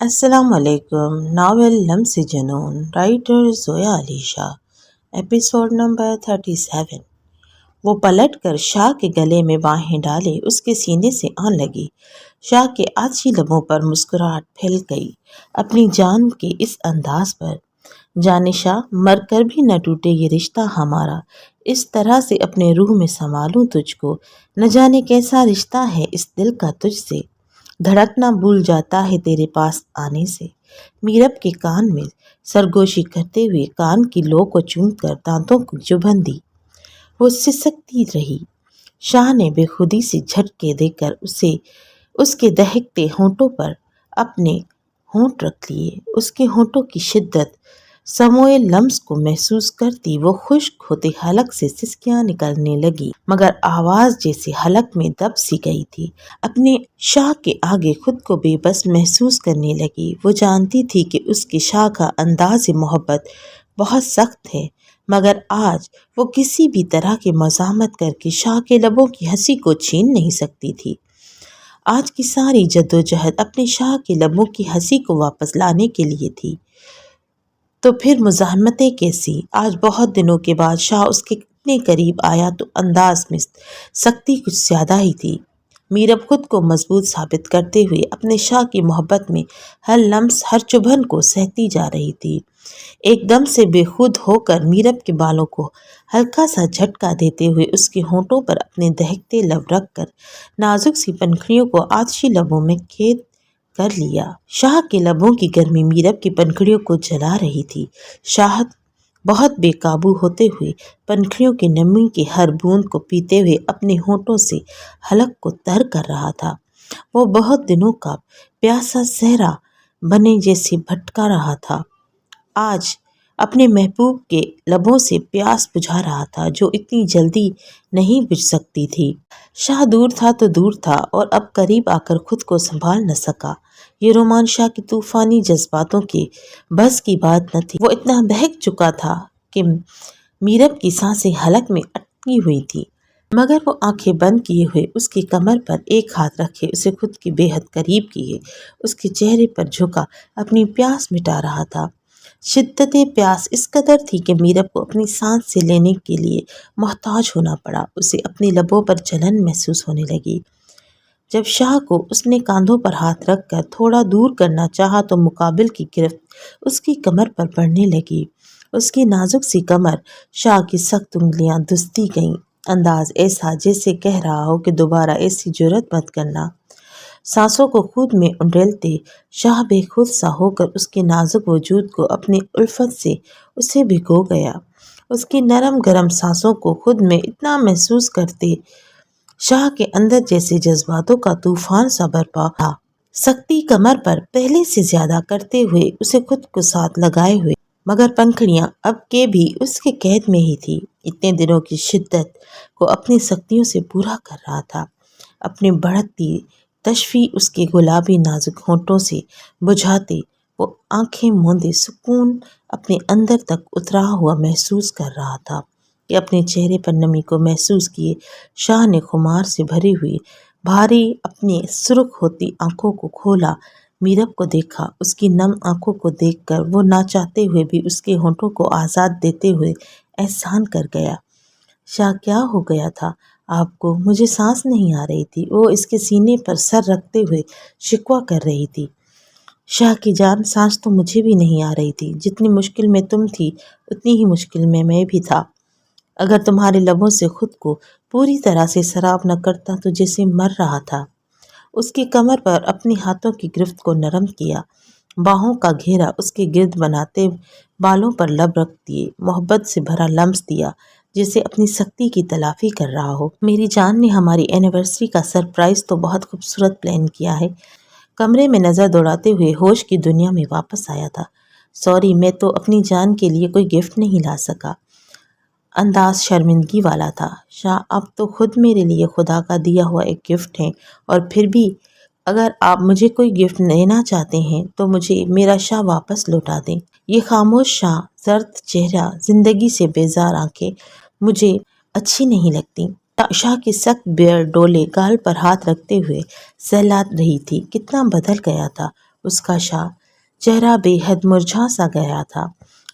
السلام علیکم۔ ناول لمس جنون، writer Zoya Ali Shah. Episode number 37۔ وہ پلٹ کر شاہ کے گلے میں باہیں ڈالے اس کے سینے سے آن لگی۔ شاہ کے آچھی لبوں پر مسکراہٹ پھیل گئی اپنی جان کے اس انداز پر۔ جانے شاہ، مر کر بھی نہ ٹوٹے یہ رشتہ ہمارا، اس طرح سے اپنے روح میں سنبھالوں تجھ کو، نہ جانے کیسا رشتہ ہے اس دل کا تجھ سے، دھڑکنا بھول جاتا ہے تیرے پاس آنے سے۔ میرب کے کان میں سرگوشی کرتے ہوئے کان کی لو کو چوم کر دانتوں کو چبھن دی۔ وہ سسکتی رہی۔ شاہ نے بے خودی سے جھٹکے دے کر اس کے دہکتے ہونٹوں پر اپنے ہونٹ رکھ لیے۔ اس کے ہونٹوں کی شدت سموئے لمس کو محسوس کرتی وہ خشک ہوتے حلق سے سسکیاں نکلنے لگی، مگر آواز جیسے حلق میں دب سی گئی تھی۔ اپنے شاہ کے آگے خود کو بے بس محسوس کرنے لگی۔ وہ جانتی تھی کہ اس کے شاہ کا انداز محبت بہت سخت ہے، مگر آج وہ کسی بھی طرح کی مزاحمت کر کے شاہ کے لبوں کی ہنسی کو چھین نہیں سکتی تھی۔ آج کی ساری جدوجہد اپنے شاہ کے لبوں کی ہنسی کو واپس لانے کے لیے تھی۔ تو پھر مزاحمتیں کیسی؟ آج بہت دنوں کے بعد شاہ اس کے اتنے قریب آیا تو انداز میں سختی کچھ زیادہ ہی تھی۔ میرب خود کو مضبوط ثابت کرتے ہوئے اپنے شاہ کی محبت میں ہر لمس ہر چبھن کو سہتی جا رہی تھی۔ ایک دم سے بے خود ہو کر میرب کے بالوں کو ہلکا سا جھٹکا دیتے ہوئے اس کے ہونٹوں پر اپنے دہکتے لب رکھ کر نازک سی پنکھڑیوں کو آتشی لبوں میں قید کر لیا۔ شاہ کے لبوں کی گرمی میرب کی پنکھڑیوں کو جلا رہی تھی۔ شاہ بہت بے قابو ہوتے ہوئے پنکھڑیوں کی نمی کی ہر بوند کو پیتے ہوئے اپنے ہونٹوں سے حلق کو تر کر رہا تھا۔ وہ بہت دنوں کا پیاسا صحرا بنے جیسے بھٹکا رہا تھا، آج اپنے محبوب کے لبوں سے پیاس بجھا رہا تھا جو اتنی جلدی نہیں بجھ سکتی تھی۔ شاہ دور تھا تو دور تھا اور اب قریب آ کر خود کو سنبھال نہ سکا۔ یہ رومان شاہ کی طوفانی جذباتوں کے بس کی بات نہ تھی۔ وہ اتنا بہک چکا تھا کہ میرب کی سانسیں حلق میں اٹکی ہوئی تھی، مگر وہ آنکھیں بند کیے ہوئے اس کی کمر پر ایک ہاتھ رکھے اسے خود کے بے حد قریب کیے، اس کے چہرے پر جھکا اپنی پیاس مٹا رہا تھا۔ شدت پیاس اس قدر تھی کہ میرب کو اپنی سانس سے لینے کے لیے محتاج ہونا پڑا۔ اسے اپنی لبوں پر جلن محسوس ہونے لگی۔ جب شاہ کو اس نے کاندھوں پر ہاتھ رکھ کر تھوڑا دور کرنا چاہا تو مقابل کی گرفت اس کی کمر پر پڑنے لگی۔ اس کی نازک سی کمر شاہ کی سخت انگلیاں دھستی گئیں، انداز ایسا جیسے کہہ رہا ہو کہ دوبارہ ایسی جرأت مت کرنا۔ سانسوں کو خود میں انڈیلتے شاہ بے خود سا ہو کر اس کے نازک وجود کو اپنی الفت سے اسے بھگو گیا۔ اس کی نرم گرم سانسوں کو خود میں اتنا محسوس کرتے شاہ کے اندر جیسے جذباتوں کا طوفان سا برپا تھا۔ سختی کمر پر پہلے سے زیادہ کرتے ہوئے اسے خود کو ساتھ لگائے ہوئے، مگر پنکھڑیاں اب کے بھی اس کے قید میں ہی تھی۔ اتنے دنوں کی شدت کو اپنی سختیوں سے پورا کر رہا تھا۔ اپنی بڑھتی تشفی اس کے گلابی نازک ہونٹوں سے بجھاتے وہ آنکھیں موندے سکون اپنے اندر تک اترا ہوا محسوس کر رہا تھا کہ اپنے چہرے پر نمی کو محسوس کیے شاہ نے خمار سے بھری ہوئی بھاری اپنی سرخ ہوتی آنکھوں کو کھولا، میرب کو دیکھا۔ اس کی نم آنکھوں کو دیکھ کر وہ نہ چاہتے ہوئے بھی اس کے ہونٹوں کو آزاد دیتے ہوئے احسان کر گیا۔ شاہ، کیا ہو گیا تھا آپ کو؟ مجھے سانس نہیں آ رہی تھی۔ وہ اس کے سینے پر سر رکھتے ہوئے شکوہ کر رہی تھی۔ شاہ کی جان، سانس تو مجھے بھی نہیں آ رہی تھی۔ جتنی مشکل میں تم تھی اتنی ہی مشکل میں بھی تھا۔ اگر تمہارے لبوں سے خود کو پوری طرح سے سراب نہ کرتا تو جیسے مر رہا تھا۔ اس کی کمر پر اپنی ہاتھوں کی گرفت کو نرم کیا، باہوں کا گھیرا اس کے گرد بناتے بالوں پر لب رکھ دیے، محبت سے بھرا لمس دیا جیسے اپنی سختی کی تلافی کر رہا ہو۔ میری جان نے ہماری اینیورسری کا سرپرائز تو بہت خوبصورت پلان کیا ہے۔ کمرے میں نظر دوڑاتے ہوئے ہوش کی دنیا میں واپس آیا تھا۔ سوری، میں تو اپنی جان کے لیے کوئی گفٹ نہیں لا سکا۔ انداز شرمندگی والا تھا۔ شاہ، آپ تو خود میرے لیے خدا کا دیا ہوا ایک گفٹ ہیں، اور پھر بھی اگر آپ مجھے کوئی گفٹ دینا چاہتے ہیں تو مجھے میرا شاہ واپس لوٹا دیں۔ یہ خاموش شاہ، زرد چہرہ، زندگی سے بیزار آنکھیں مجھے اچھی نہیں لگتی۔ شاہ کی سخت بیئرڈ ڈولے گال پر ہاتھ رکھتے ہوئے سہلا رہی تھی۔ کتنا بدل گیا تھا اس کا شاہ چہرہ بے حد مرجھا سا گیا تھا۔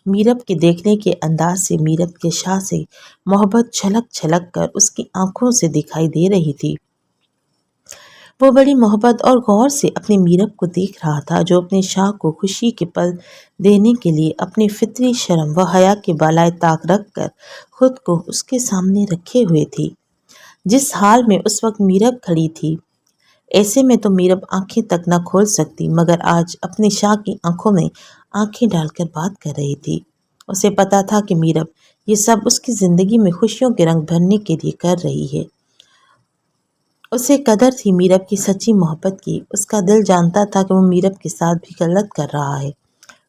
میرب کے دیکھنے کے انداز سے میرب کے شاہ سے محبت چھلک چھلک کر اس کی آنکھوں سے دکھائی دے رہی تھی۔ وہ بڑی محبت اور غور سے اپنی میرب کو دیکھ رہا تھا، جو اپنے شاہ کو خوشی کے پل دینے کے لیے اپنی فطری شرم و حیا کے بالائے طاق رکھ کر خود کو اس کے سامنے رکھے ہوئے تھی۔ جس حال میں اس وقت میرب کھڑی تھی، ایسے میں تو میرب آنکھیں تک نہ کھول سکتی، مگر آج اپنے شاہ کی آنکھوں میں آنکھیں ڈال کر بات کر رہی تھی۔ اسے پتا تھا کہ میرب یہ سب اس کی زندگی میں خوشیوں کے رنگ بھرنے کے لیے کر رہی ہے۔ اسے قدر تھی میرب کی سچی محبت کی۔ اس کا دل جانتا تھا کہ وہ میرب کے ساتھ بھی غلط کر رہا ہے۔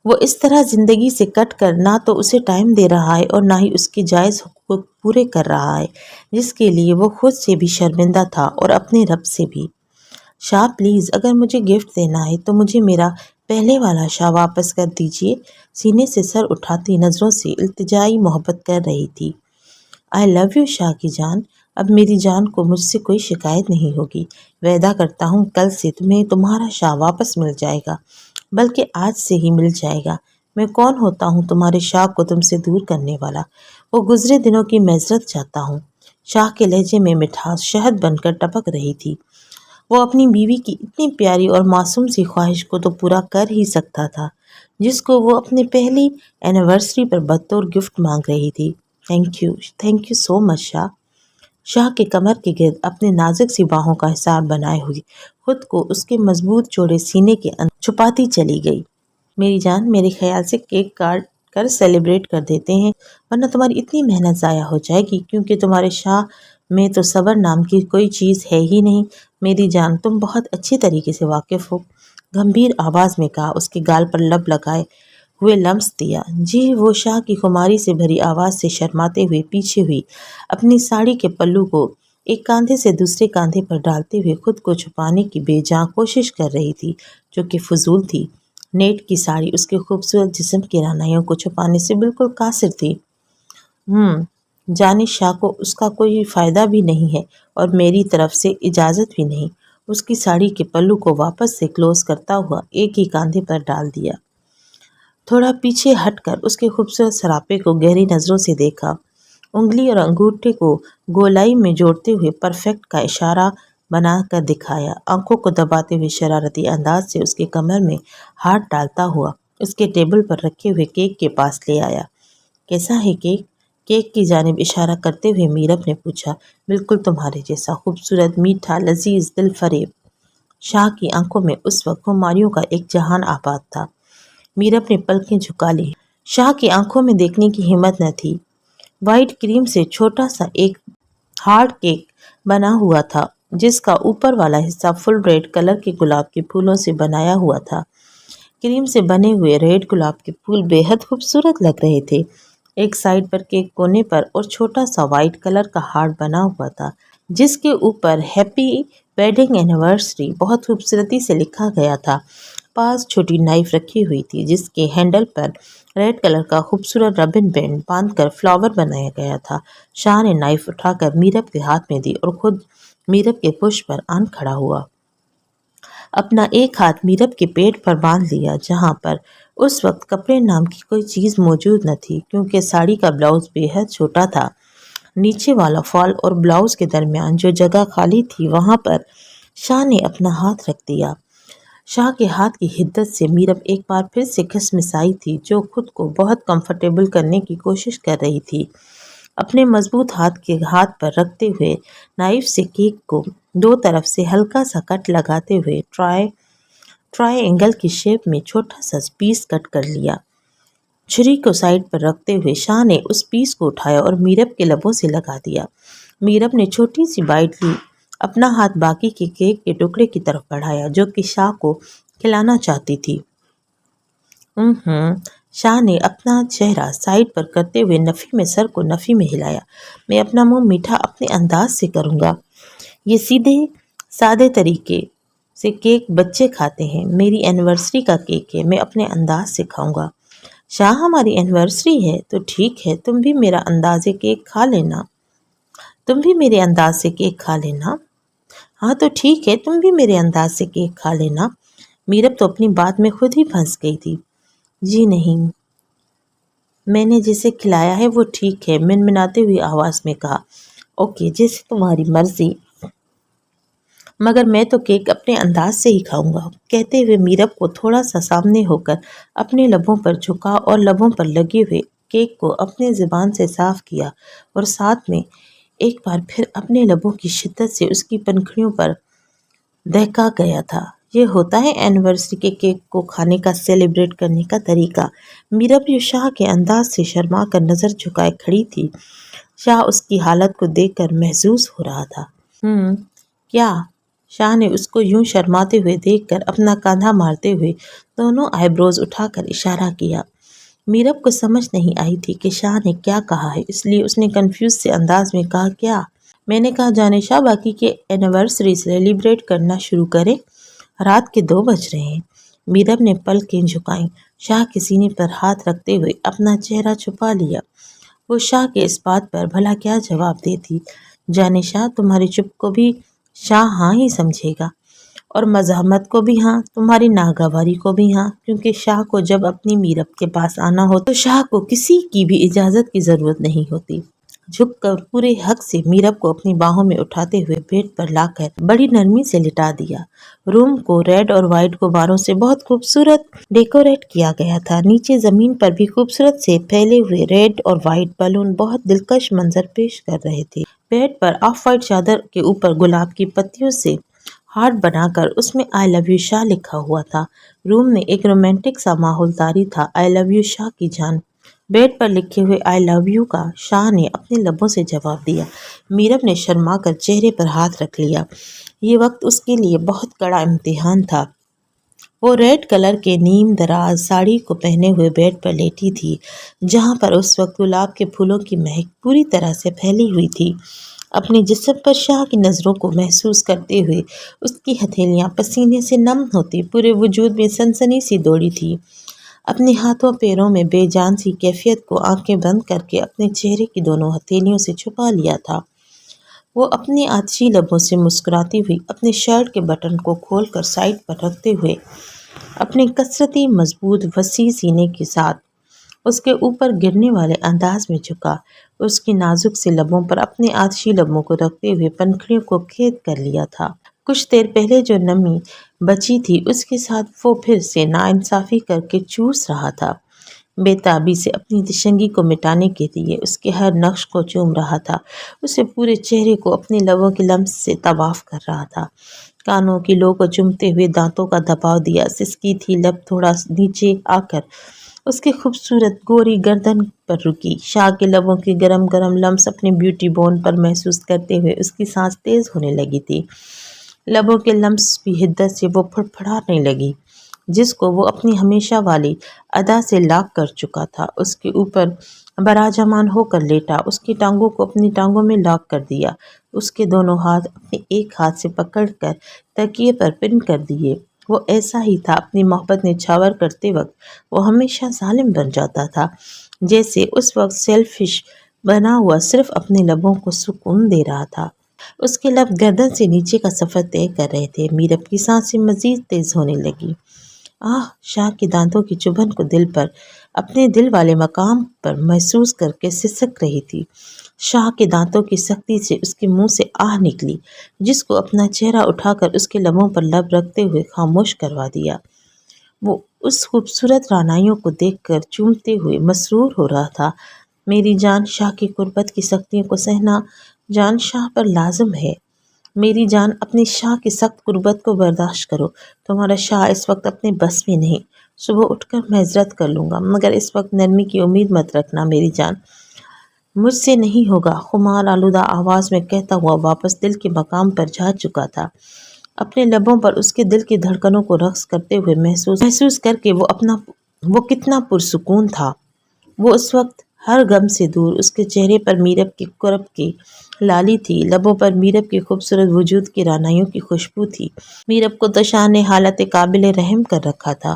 وہ اس طرح زندگی سے کٹ کر نہ تو اسے ٹائم دے رہا ہے اور نہ ہی اس کے جائز حقوق پورے کر رہا ہے، جس کے لیے وہ خود سے بھی شرمندہ تھا اور اپنے رب سے بھی۔ شاہ پلیز، اگر مجھے گفٹ دینا ہے تو مجھے میرا پہلے والا شاہ واپس کر دیجیے۔ سینے سے سر اٹھاتی نظروں سے التجائی محبت کر رہی تھی۔ آئی لو یو شاہ کی جان، اب میری جان کو مجھ سے کوئی شکایت نہیں ہوگی۔ وعدہ کرتا ہوں کل سے تمہیں تمہارا شاہ واپس مل جائے گا، بلکہ آج سے ہی مل جائے گا۔ میں کون ہوتا ہوں تمہارے شاہ کو تم سے دور کرنے والا؟ وہ گزرے دنوں کی معذرت چاہتا ہوں۔ شاہ کے لہجے میں مٹھاس شہد بن کر ٹپک رہی تھی۔ وہ اپنی بیوی کی اتنی پیاری اور معصوم سی خواہش کو تو پورا کر ہی سکتا تھا، جس کو وہ اپنی پہلی اینیورسری پر بطور گفٹ مانگ رہی تھی۔ تھینک یو سو مچ شاہ۔ شاہ کے کمر کے گرد اپنے نازک سی باہوں کا حصار بنائے ہوئی خود کو اس کے مضبوط چوڑے سینے کے اندر چھپاتی چلی گئی۔ میری جان، میرے خیال سے کیک کاٹ کر سیلیبریٹ کر دیتے ہیں، ورنہ تمہاری اتنی محنت ضائع ہو جائے گی، کیونکہ تمہارے شاہ میں تو صبر نام کی کوئی چیز ہے ہی نہیں۔ میری جان، تم بہت اچھی طریقے سے واقف ہو، گمبھیر آواز میں کہا، اس کے گال پر لب لگائے ہوئے لمس دیا۔ جی، وہ شاہ کی خماری سے بھری آواز سے شرماتے ہوئے پیچھے ہوئی، اپنی ساڑی کے پلو کو ایک کاندھے سے دوسرے کاندھے پر ڈالتے ہوئے خود کو چھپانے کی بے جان کوشش کر رہی تھی، جو کہ فضول تھی۔ نیٹ کی ساڑی اس کے خوبصورت جسم کی رہنائیوں کو چھپانے سے بالکل قاصر تھی۔ جانے شاہ کو اس کا کوئی فائدہ بھی نہیں ہے اور میری طرف سے اجازت بھی نہیں۔ اس کی ساڑی کے پلو کو واپس سے کلوز کرتا ہوا ایک ہی کاندھے پر ڈال دیا۔ تھوڑا پیچھے ہٹ کر اس کے خوبصورت سراپے کو گہری نظروں سے دیکھا، انگلی اور انگوٹھے کو گولائی میں جوڑتے ہوئے پرفیکٹ کا اشارہ بنا کر دکھایا، آنکھوں کو دباتے ہوئے شرارتی انداز سے اس کے کمر میں ہاتھ ڈالتا ہوا اس کے ٹیبل پر رکھے ہوئے کیک کے پاس لے آیا۔ کیسا ہے کیک؟ کیک کی جانب اشارہ کرتے ہوئے میرب نے پوچھا۔ بالکل تمہارے جیسا، خوبصورت، میٹھا، لذیذ، دل فریب۔ شاہ کی آنکھوں میں اس وقت خماریوں کا ایک جہان آباد تھا۔ میرب نے پلکیں جھکا لی۔ شاہ کی آنکھوں میں دیکھنے کی ہمت نہ تھی۔ وائٹ کریم سے چھوٹا سا ایک ہارڈ کیک بنا ہوا تھا، جس کا اوپر والا حصہ فل ریڈ کلر کے گلاب کے پھولوں سے بنایا ہوا تھا۔ کریم سے بنے ہوئے ریڈ گلاب کے پھول بے حد خوبصورت لگ رہے تھے۔ ایک سائڈ پر کیک کونے پر اور چھوٹا سا وائٹ کلر کا ہارٹ بنا ہوا تھا، جس کے اوپر ہیپی ویڈنگ اینیورسری بہت خوبصورتی سے لکھا گیا تھا۔ پاس چھوٹی نائف رکھی ہوئی تھی، جس کے ہینڈل پر ریڈ کلر کا خوبصورت ربن بینڈ باندھ کر فلاور بنایا گیا تھا۔ شاہ نے نائف اٹھا کر میرب کے ہاتھ میں دی اور خود میرب کے پشت پر آن کھڑا ہوا۔ اپنا ایک ہاتھ میرب کے پیٹ پر باندھ لیا، جہاں پر اس وقت کپڑے نام کی کوئی چیز موجود نہ تھی، کیونکہ ساڑی کا بلاؤز بے حد چھوٹا تھا۔ نیچے والا فال اور بلاؤز کے درمیان جو جگہ خالی تھی، وہاں پر شاہ نے اپنا ہاتھ رکھ دیا۔ شاہ کے ہاتھ کی حدت سے میرب ایک بار پھر سے گھسمسائی تھی، جو خود کو بہت کمفرٹیبل کرنے کی کوشش کر رہی تھی۔ اپنے مضبوط ہاتھ کے ہاتھ پر رکھتے ہوئے نائف سے کیک کو دو طرف سے ہلکا سا کٹ لگاتے ہوئے ٹرائی اینگل کی شیپ میں چھوٹا سا پیس کٹ کر لیا۔ چھری کو سائڈ پر رکھتے ہوئے شاہ نے اس پیس کو اٹھایا اور میرب کے لبوں سے لگا دیا۔ میرب نے چھوٹی سی بائٹ لی، اپنا ہاتھ باقی کے کیک کے ٹکڑے کی طرف بڑھایا، جو کہ شاہ کو کھلانا چاہتی تھی۔ شاہ نے اپنا چہرہ سائڈ پر کرتے ہوئے نفی میں سر کو نفی میں ہلایا۔ میں اپنا منہ میٹھا اپنے انداز سے کروں گا۔ یہ سادے طریقے سے کیک بچے کھاتے ہیں، میری اینیورسری کا کیک ہے، میں اپنے انداز سے کھاؤں گا۔ شاہ، ہماری اینیورسری ہے تو ٹھیک ہے، تم بھی میرا انداز سے کیک کھا لینا۔ ہاں تو ٹھیک ہے، تم بھی میرے انداز سے کیک کھا لینا۔ میرب تو اپنی بات میں خود ہی پھنس گئی تھی۔ جی نہیں، میں نے جسے کھلایا ہے وہ ٹھیک ہے، منمناتے ہوئی آواز میں کہا۔ اوکے، جیسے تمہاری مرضی، مگر میں تو کیک اپنے انداز سے ہی کھاؤں گا، کہتے ہوئے میرب کو تھوڑا سا سامنے ہو کر اپنے لبوں پر جھکا اور لبوں پر لگے ہوئے کیک کو اپنے زبان سے صاف کیا اور ساتھ میں ایک بار پھر اپنے لبوں کی شدت سے اس کی پنکھڑیوں پر دہکا گیا تھا۔ یہ ہوتا ہے اینیورسری کے کیک کو کھانے کا، سیلیبریٹ کرنے کا طریقہ۔ میرب جو شاہ کے انداز سے شرما کر نظر جھکائے کھڑی تھی، شاہ اس کی حالت کو دیکھ کر محظوظ ہو رہا تھا۔ کیا؟ شاہ نے اس کو یوں شرماتے ہوئے دیکھ کر اپنا کاندھا مارتے ہوئے دونوں آئی بروز اٹھا کر اشارہ کیا۔ میرب کو سمجھ نہیں آئی تھی کہ شاہ نے کیا کہا ہے، اس لیے اس نے کنفیوز سے انداز میں کہا، کیا؟ میں نے کہا جانے شاہ باقی کے اینیورسری سیلیبریٹ کرنا شروع کریں، رات کے 2 بج رہے ہیں۔ میرب نے پلکیں جھکائیں، شاہ کے سینے پر ہاتھ رکھتے ہوئے اپنا چہرہ چھپا لیا۔ وہ شاہ کے اس بات پر بھلا کیا جواب دیتی؟ جانے شاہ، تمہاری چپ کو بھی شاہ ہاں ہی سمجھے گا، اور مزاحمت کو بھی ہاں، تمہاری ناگواری کو بھی ہاں، کیونکہ شاہ کو جب اپنی میرب کے پاس آنا ہو تو شاہ کو کسی کی بھی اجازت کی ضرورت نہیں ہوتی۔ جھک کر پورے حق سے میرب کو اپنی باہوں میں اٹھاتے ہوئے بیڈ پر لا کر بڑی نرمی سے لٹا دیا۔ روم کو ریڈ اور وائٹ غباروں سے بہت خوبصورت ڈیکوریٹ کیا گیا تھا۔ نیچے زمین پر بھی خوبصورت سے پھیلے ہوئے ریڈ اور وائٹ بیلون بہت دلکش منظر پیش کر رہے تھے۔ بیڈ پر آف وائٹ چادر کے اوپر گلاب کی پتیوں سے ہارٹ بنا کر اس میں آئی لو یو شاہ لکھا ہوا تھا۔ روم میں ایک رومانٹک سا ماحول طاری تھا۔ آئی لو یو شاہ کی جان۔ بیڈ پر لکھے ہوئے آئی لو یو کا شاہ نے اپنے لبوں سے جواب دیا۔ میرب نے شرما کر چہرے پر ہاتھ رکھ لیا۔ یہ وقت اس کے لیے بہت کڑا امتحان تھا۔ وہ ریڈ کلر کے نیم دراز ساڑی کو پہنے ہوئے بیڈ پر لیٹی تھی، جہاں پر اس وقت گلاب کے پھولوں کی مہک پوری طرح سے پھیلی ہوئی تھی۔ اپنے جسم پر شاہ کی نظروں کو محسوس کرتے ہوئے اس کی ہتھیلیاں پسینے سے نم ہوتی پورے وجود میں سنسنی سی دوڑی تھی۔ اپنے ہاتھوں پیروں میں بے جان سی کیفیت کو آنکھیں بند کر کے اپنے چہرے کی دونوں ہتھیلیوں سے چھپا لیا تھا۔ وہ اپنی آتشی لبوں سے مسکراتی ہوئی اپنے شرٹ کے بٹن کو کھول کر سائڈ پر رکھتے ہوئے اپنے کثرتی مضبوط وسیع سینے کے ساتھ اس کے اوپر گرنے والے انداز میں جھکا، اس کی نازک سے لبوں پر اپنے آتشی لبوں کو رکھتے ہوئے پنکھڑیوں کو قید کر لیا تھا۔ کچھ دیر پہلے جو نمی بچی تھی اس کے ساتھ وہ پھر سے ناانصافی کر کے چوس رہا تھا، بے تابی سے اپنی تشنگی کو مٹانے کے لیے اس کے ہر نقش کو چوم رہا تھا، اسے پورے چہرے کو اپنے لبوں کے لمس سے طواف کر رہا تھا، کانوں کی لو کو چومتے ہوئے دانتوں کا دباؤ دیا، سسکی تھی، لب تھوڑا نیچے آ کر اس کے خوبصورت گوری گردن پر رکی۔ شاہ کے لبوں کے گرم گرم لمس اپنے بیوٹی بون پر محسوس کرتے ہوئے اس کی سانس تیز ہونے لگی تھی۔ لبوں کے لمس بھی حدت سے وہ پھڑپھڑانے لگی، جس کو وہ اپنی ہمیشہ والی ادا سے لاک کر چکا تھا۔ اس کے اوپر براجمان ہو کر لیٹا، اس کی ٹانگوں کو اپنی ٹانگوں میں لاک کر دیا، اس کے دونوں ہاتھ اپنے ایک ہاتھ سے پکڑ کر تکیے پر پن کر دیے۔ وہ ایسا ہی تھا، اپنی محبت نچھاور کرتے وقت وہ ہمیشہ ظالم بن جاتا تھا، جیسے اس وقت سیلفش بنا ہوا صرف اپنے لبوں کو سکون دے رہا تھا۔ اس کے لب گردن سے نیچے کا سفر طے کر رہے تھے۔ میرب کی سانسیں مزید تیز ہونے لگی۔ شاہ کے دانتوں کی چبھن کو دل پر، اپنے دل والے مقام پر محسوس کر کے سسک رہی تھی۔ شاہ کے دانتوں کی سختی سے اس کے منہ سے آہ نکلی، جس کو اپنا چہرہ اٹھا کر اس کے لبوں پر لب رکھتے ہوئے خاموش کروا دیا۔ وہ اس خوبصورت رعنائیوں کو دیکھ کر چومتے ہوئے مسرور ہو رہا تھا۔ میری جان، شاہ کی قربت کی سختیوں کو سہنا جان شاہ پر لازم ہے۔ میری جان، اپنی شاہ کی سخت قربت کو برداشت کرو۔ تمہارا شاہ اس وقت اپنے بس میں نہیں۔ صبح اٹھ کر معذرت کر لوں گا، مگر اس وقت نرمی کی امید مت رکھنا میری جان، مجھ سے نہیں ہوگا۔ خمار آلودہ آواز میں کہتا ہوا واپس دل کے مقام پر جا چکا تھا، اپنے لبوں پر اس کے دل کی دھڑکنوں کو رقص کرتے ہوئے محسوس کر کے وہ کتنا پرسکون تھا۔ وہ اس وقت ہر غم سے دور، اس کے چہرے پر میرب کی قرب کی لالی تھی، لبوں پر میرب کے خوبصورت وجود کی رعنائیوں کی خوشبو تھی۔ میرب کو تو شاہ نے حالت قابل رحم کر رکھا تھا،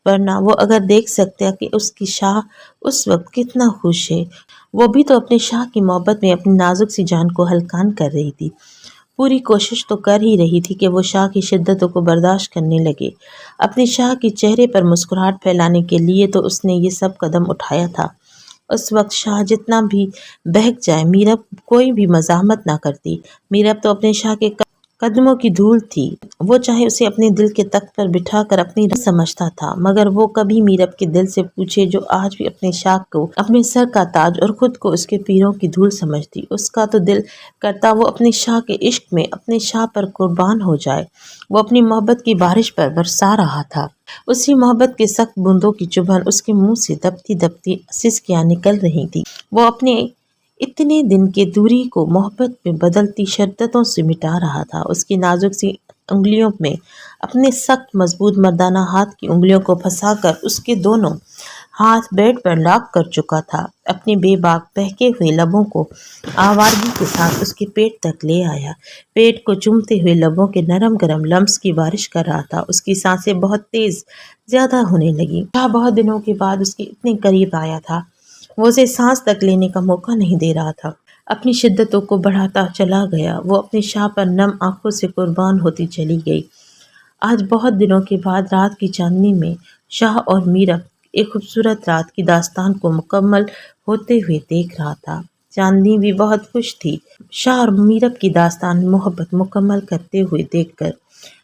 ورنہ وہ اگر دیکھ سکتا کہ اس کی شاہ اس وقت کتنا خوش ہے۔ وہ بھی تو اپنے شاہ کی محبت میں اپنی نازک سی جان کو ہلکان کر رہی تھی۔ پوری کوشش تو کر ہی رہی تھی کہ وہ شاہ کی شدتوں کو برداشت کرنے لگے۔ اپنے شاہ کے چہرے پر مسکراہٹ پھیلانے کے لیے تو اس نے یہ سب قدم اٹھایا تھا۔ اس وقت شاہ جتنا بھی بہک جائے میرب کوئی بھی مزاحمت نہ کرتی۔ میرب تو اپنے شاہ کے قدموں کی دھول تھی، وہ چاہے اسے اپنے دل کے تخت پر بٹھا کر اپنی رانی سمجھتا تھا، مگر وہ کبھی میرب کے دل سے پوچھے جو آج بھی اپنے شاہ کو اپنے سر کا تاج اور خود کو اس کے پیروں کی دھول سمجھتی۔ اس کا تو دل کرتا وہ اپنے شاہ کے عشق میں اپنے شاہ پر قربان ہو جائے۔ وہ اپنی محبت کی بارش پر برسا رہا تھا۔ اسی محبت کے سخت بوندوں کی چبھن اس کے منہ سے دبتی دبتی سسکیاں نکل رہی تھی۔ وہ اپنے اتنے دن کے دوری کو محبت میں بدلتی شدتوں سے مٹا رہا تھا۔ اس کی نازک سی انگلیوں میں اپنے سخت مضبوط مردانہ ہاتھ کی انگلیوں کو پھنسا کر اس کے دونوں ہاتھ بیڈ پر لاک کر چکا تھا۔ اپنے بے باک بہکے ہوئے لبوں کو آوارگی کے ساتھ اس کے پیٹ تک لے آیا، پیٹ کو چومتے ہوئے لبوں کے نرم گرم لمس کی بارش کر رہا تھا۔ اس کی سانسیں بہت تیز زیادہ ہونے لگیں۔ شاہ بہت دنوں کے بعد اس کے اتنے قریب آیا تھا، وہ اسے سانس تک لینے کا موقع نہیں دے رہا تھا۔ اپنی شدتوں کو بڑھاتا چلا گیا، وہ اپنے شاہ پر نم آنکھوں سے قربان ہوتی چلی گئی۔ آج بہت دنوں کے بعد رات کی چاندنی میں شاہ اور میرب ایک خوبصورت رات کی داستان کو مکمل ہوتے ہوئے دیکھ رہا تھا۔ چاندنی بھی بہت خوش تھی شاہ اور میرب کی داستان محبت مکمل کرتے ہوئے دیکھ کر۔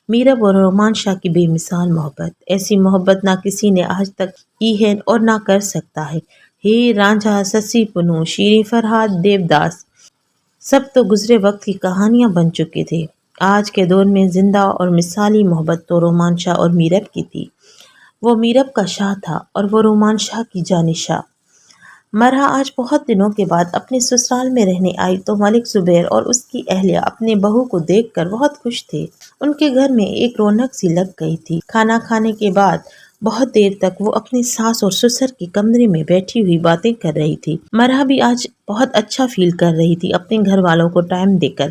میرب اور رومان شاہ کی بے مثال محبت، ایسی محبت نہ کسی نے آج تک کی ہے اور نہ کر سکتا ہے۔ ہیر رانجھا، سسی پنو، شیریں فرہاد، دیوداس سب تو گزرے وقت کی کہانیاں بن چکے تھے۔ آج کے دور میں زندہ اور مثالی محبت تو رومان شاہ اور میرب کی تھی۔ وہ میرب کا شاہ تھا اور وہ رومان شاہ کی جانشاہ۔ مرحا آج بہت دنوں کے بعد اپنے سسرال میں رہنے آئی تو ملک زبیر اور اس کی اہلیہ اپنے بہو کو دیکھ کر بہت خوش تھے۔ ان کے گھر میں ایک رونق سی لگ گئی تھی۔ کھانا کھانے کے بعد بہت دیر تک وہ اپنی ساس اور سسر کے کمرے میں بیٹھی ہوئی باتیں کر رہی تھی۔ مرحا بھی آج بہت اچھا فیل کر رہی تھی اپنے گھر والوں کو ٹائم دے کر۔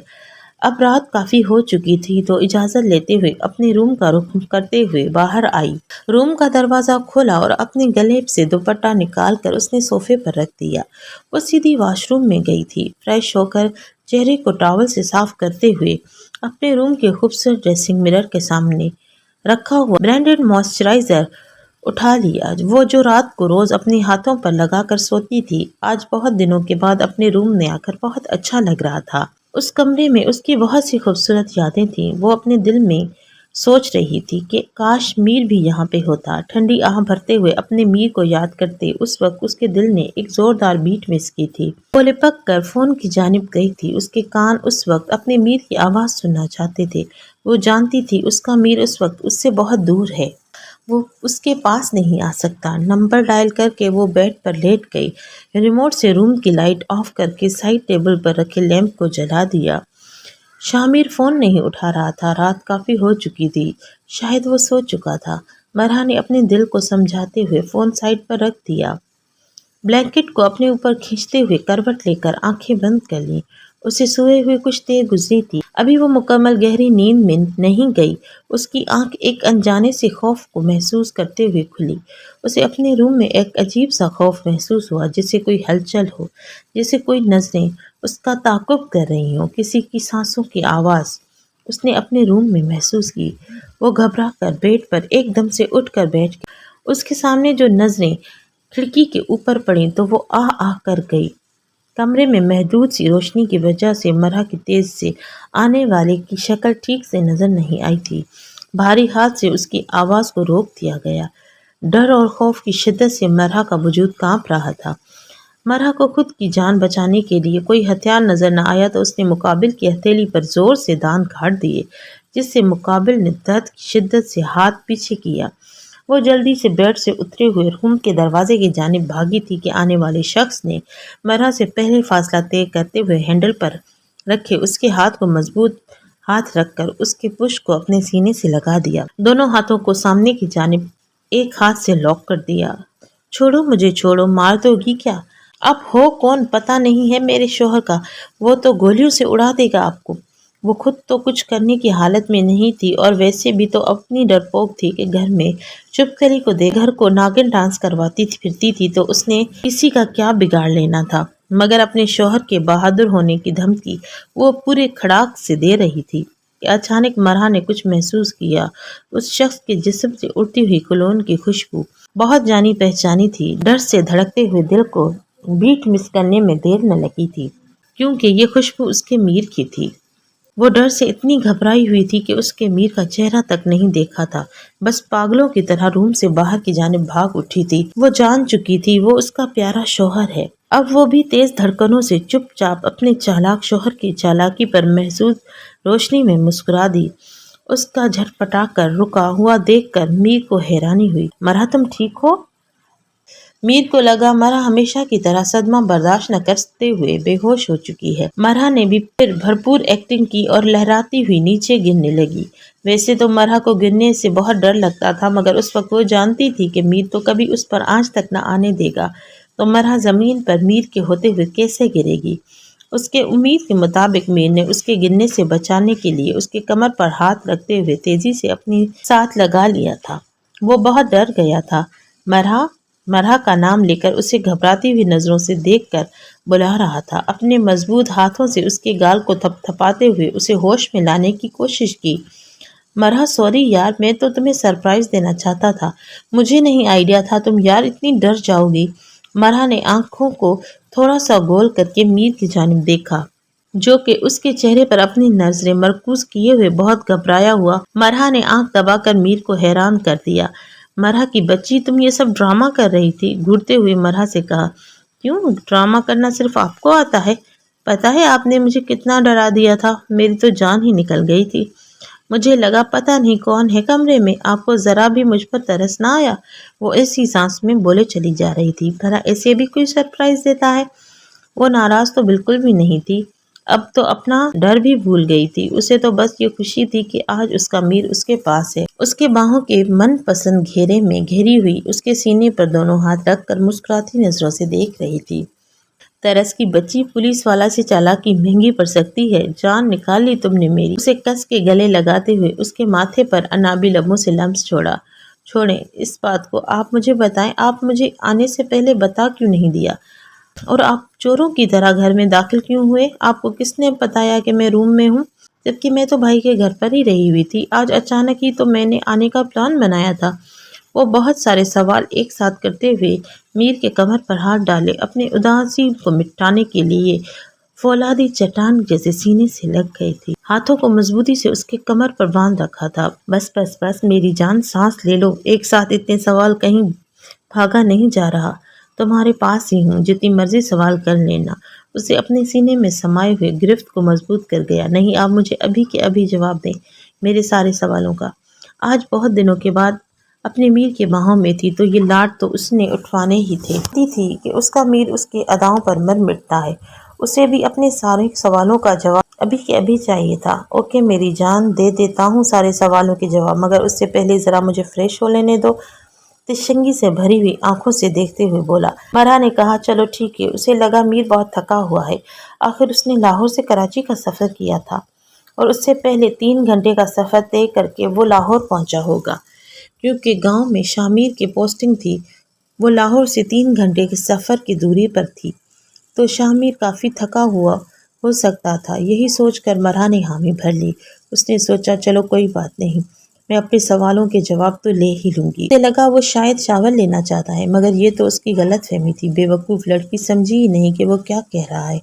اب رات کافی ہو چکی تھی تو اجازت لیتے ہوئے اپنے روم کا رخ کرتے ہوئے باہر آئی۔ روم کا دروازہ کھولا اور اپنے گلے سے دوپٹہ نکال کر اس نے صوفے پر رکھ دیا۔ وہ سیدھی واش روم میں گئی تھی۔ فریش ہو کر چہرے کو ٹاول سے صاف کرتے ہوئے اپنے روم کے خوبصورت ڈریسنگ مرر کے سامنے رکھا ہوا برانڈڈ موئسچرائزر اٹھا لیا، وہ جو رات کو روز اپنے ہاتھوں پر لگا کر سوتی تھی، آج بہت دنوں کے بعد اپنے روم میں آ کر بہت اچھا لگ رہا تھا۔ اس کمرے میں اس کی بہت سی خوبصورت یادیں تھیں۔ وہ اپنے دل میں سوچ رہی تھی کہ کاش میر بھی یہاں پہ ہوتا۔ ٹھنڈی آہ بھرتے ہوئے اپنے میر کو یاد کرتے اس وقت اس کے دل نے ایک زوردار بیٹ مس کی تھی۔ وہ لپک کر فون کی جانب گئی تھی۔ اس کے کان اس وقت اپنے میر کی آواز سننا چاہتے تھے۔ وہ جانتی تھی اس کا میر اس وقت اس سے بہت دور ہے، وہ اس کے پاس نہیں آ سکتا۔ نمبر ڈائل کر کے وہ بیڈ پر لیٹ گئی، ریموٹ سے روم کی لائٹ آف کر کے سائڈ ٹیبل پر رکھے لیمپ کو جلا دیا۔ شامیر فون نہیں اٹھا رہا تھا۔ رات کافی ہو چکی تھی، شاید وہ سو چکا تھا۔ مرحا نے اپنے دل کو سمجھاتے ہوئے فون سائڈ پر رکھ دیا، بلینکٹ کو اپنے اوپر کھینچتے ہوئے کروٹ لے کر آنکھیں بند کر لیں۔ اسے سوئے ہوئے کچھ دیر گزری تھی، ابھی وہ مکمل گہری نیند میں نہیں گئی۔ اس کی آنکھ ایک انجانے سے خوف کو محسوس کرتے ہوئے کھلی۔ اسے اپنے روم میں ایک عجیب سا خوف محسوس ہوا، جیسے کوئی ہلچل ہو، جیسے کوئی نظریں اس کا تعاقب کر رہی ہوں، کسی کی سانسوں کی آواز اس نے اپنے روم میں محسوس کی۔ وہ گھبرا کر بیڈ پر ایک دم سے اٹھ کر بیٹھ گئی۔ اس کے سامنے جو نظریں کھڑکی کے اوپر پڑیں تو وہ آہ آہ کر گئی۔ کمرے میں محدود سی روشنی کی وجہ سے مرحا کی تیز سے آنے والے کی شکل ٹھیک سے نظر نہیں آئی تھی۔ بھاری ہاتھ سے اس کی آواز کو روک دیا گیا۔ ڈر اور خوف کی شدت سے مرحا کا وجود کانپ رہا تھا۔ مرحا کو خود کی جان بچانے کے لیے کوئی ہتھیار نظر نہ آیا تو اس نے مقابل کی ہتھیلی پر زور سے دانت گاڑ دیے، جس سے مقابل نے درد کی شدت سے ہاتھ پیچھے کیا۔ وہ جلدی سے بیڈ سے اترے ہوئے روم کے دروازے کی جانب بھاگی تھی کہ آنے والے شخص نے مرحا سے پہلے فاصلہ طے کرتے ہوئے ہینڈل پر رکھے اس کے ہاتھ کو مضبوط ہاتھ رکھ کر اس کے پشت کو اپنے سینے سے لگا دیا۔ دونوں ہاتھوں کو سامنے کی جانب ایک ہاتھ سے لاک کر دیا۔ چھوڑو مجھے، چھوڑو، مار دو گی کیا؟ اب ہو کون پتہ نہیں ہے میرے شوہر کا، وہ تو گولیوں سے اڑا دے گا آپ کو۔ وہ خود تو کچھ کرنے کی حالت میں نہیں تھی اور ویسے بھی تو اپنی ڈرپوک تھی کہ گھر میں چپکلی کو دے گھر کو ناگن ڈانس کرواتی پھرتی تھی تو اس نے کسی کا کیا بگاڑ لینا تھا۔ مگر اپنے شوہر کے بہادر ہونے کی دھمکی وہ پورے کھڑاک سے دے رہی تھی کہ اچانک مرحا نے کچھ محسوس کیا۔ اس شخص کے جسم سے اڑتی ہوئی کولون کی خوشبو بہت جانی پہچانی تھی۔ ڈر سے دھڑکتے ہوئے دل کو بیٹ مس کرنے میں دیر نہ لگی تھی، کیونکہ یہ خوشبو اس کے میر کی تھی۔ وہ ڈر سے اتنی گھبرائی ہوئی تھی کہ اس کے میر کا چہرہ تک نہیں دیکھا تھا، بس پاگلوں کی طرح روم سے باہر کی جانب بھاگ اٹھی تھی۔ وہ جان چکی تھی وہ اس کا پیارا شوہر ہے۔ اب وہ بھی تیز دھڑکنوں سے چپ چاپ اپنے چالاک شوہر کی چالاکی پر محسوس روشنی میں مسکرا دی۔ اس کا جھٹپٹا کر رکا ہوا دیکھ کر میر کو حیرانی ہوئی۔ مرحا تم ٹھیک ہو؟ میر کو لگا مرحا ہمیشہ کی طرح صدمہ برداشت نہ کرتے ہوئے بے ہوش ہو چکی ہے۔ مرحا نے بھی پھر بھرپور ایکٹنگ کی اور لہراتی ہوئی نیچے گرنے لگی۔ ویسے تو مرحا کو گرنے سے بہت ڈر لگتا تھا، مگر اس وقت وہ جانتی تھی کہ میر تو کبھی اس پر آنچ تک نہ آنے دے گا، تو مرحا زمین پر میر کے ہوتے ہوئے کیسے گرے گی؟ اس کے امید کے مطابق میر نے اس کے گرنے سے بچانے کے لیے اس کے کمر پر ہاتھ رکھتے ہوئے تیزی سے اپنی ساتھ لگا لیا تھا۔ وہ بہت ڈر گیا تھا۔ مرحا مرحا کا نام لے کر اسے گھبراتی ہوئی نظروں سے دیکھ کر بلا رہا تھا۔ اپنے مضبوط ہاتھوں سے اس کے گال کو تھپ تھپاتے ہوئے اسے ہوش میں لانے کی کوشش کی۔ مرحا سوری یار، میں تو تمہیں سرپرائز دینا چاہتا تھا، مجھے نہیں آئیڈیا تھا تم یار اتنی ڈر جاؤ گی۔ مرحا نے آنکھوں کو تھوڑا سا گول کر کے میر کی جانب دیکھا، جو کہ اس کے چہرے پر اپنی نظریں مرکوز کیے ہوئے بہت گھبرایا ہوا۔ مرحا نے آنکھ دبا کر میر کو حیران کر دیا۔ مرحا کی بچی، تم یہ سب ڈرامہ کر رہی تھی؟ گھورتے ہوئے مرحا سے کہا۔ کیوں، ڈرامہ کرنا صرف آپ کو آتا ہے؟ پتہ ہے آپ نے مجھے کتنا ڈرا دیا تھا، میری تو جان ہی نکل گئی تھی۔ مجھے لگا پتہ نہیں کون ہے کمرے میں، آپ کو ذرا بھی مجھ پر ترس نہ آیا؟ وہ ایسی سانس میں بولے چلی جا رہی تھی۔ بھلا ایسے بھی کوئی سرپرائز دیتا ہے؟ وہ ناراض تو بالکل بھی نہیں تھی، اب تو اپنا ڈر بھی بھول گئی تھی۔ اسے تو بس یہ خوشی تھی کہ آج اس کا میر اس کے پاس ہے۔ اس کے باہوں کے من پسند گھیرے میں گھری ہوئی اس کے سینے پر دونوں ہاتھ رکھ کر مسکراتی نظروں سے دیکھ رہی تھی۔ ترس کی بچی، پولیس والا سے چالاکی مہنگی پڑ سکتی ہے، جان نکال لی تم نے میری۔ اسے کس کے گلے لگاتے ہوئے اس کے ماتھے پر انابی لبوں سے لمس چھوڑیں اس بات کو آپ مجھے بتائیں، آپ مجھے آنے سے پہلے بتا کیوں نہیں دیا؟ اور آپ چوروں کی طرح گھر میں داخل کیوں ہوئے؟ آپ کو کس نے بتایا کہ میں روم میں ہوں؟ جبکہ میں تو بھائی کے گھر پر ہی رہی ہوئی تھی، آج اچانک ہی تو میں نے آنے کا پلان بنایا تھا۔ وہ بہت سارے سوال ایک ساتھ کرتے ہوئے میر کے کمر پر ہاتھ ڈالے، اپنے اداسی کو مٹانے کے لیے فولادی چٹان جیسے سینے سے لگ گئی تھی۔ ہاتھوں کو مضبوطی سے اس کے کمر پر باندھ رکھا تھا۔ بس بس بس میری جان، سانس لے لو، ایک ساتھ اتنے سوال کہیں بھاگا نہیں جا رہا، تمہارے پاس ہی ہوں، جتنی مرضی سوال کر لینا۔ اسے اپنے سینے میں سمائے ہوئے گرفت کو مضبوط کر گیا۔ نہیں، آپ مجھے ابھی کے ابھی جواب دیں میرے سارے سوالوں کا۔ آج بہت دنوں کے بعد اپنے میر کے باہوں میں تھی تو یہ لاڈ تو اس نے اٹھوانے ہی تھے۔ جانتی تھی کہ اس کا میر اس کے اداؤں پر مر مٹتا ہے، اسے بھی اپنے سارے سوالوں کا جواب ابھی کے ابھی چاہیے تھا۔ اوکے میری جان، دے دیتا ہوں سارے سوالوں کے جواب، مگر اس سے پہلے ذرا مجھے فریش ہو لینے دو، تشنگی سے بھری ہوئی آنکھوں سے دیکھتے ہوئے بولا۔ مرحا نے کہا چلو ٹھیک ہے۔ اسے لگا میر بہت تھکا ہوا ہے، آخر اس نے لاہور سے کراچی کا سفر کیا تھا اور اس سے پہلے 3 گھنٹے کا سفر طے کر کے وہ لاہور پہنچا ہوگا، کیونکہ گاؤں میں شامیر کی پوسٹنگ تھی۔ وہ لاہور سے 3 گھنٹے کے سفر کی دوری پر تھی، تو شامیر کافی تھکا ہوا ہو سکتا تھا۔ یہی سوچ کر مرحا نے حامی بھر لی۔ اس نے سوچا چلو کوئی بات نہیں، میں اپنے سوالوں کے جواب تو لے ہی لوں گی۔ اسے لگا وہ شاید شاور لینا چاہتا ہے، مگر یہ تو اس کی غلط فہمی تھی۔ بے وقوف لڑکی سمجھی ہی نہیں کہ وہ کیا کہہ رہا ہے،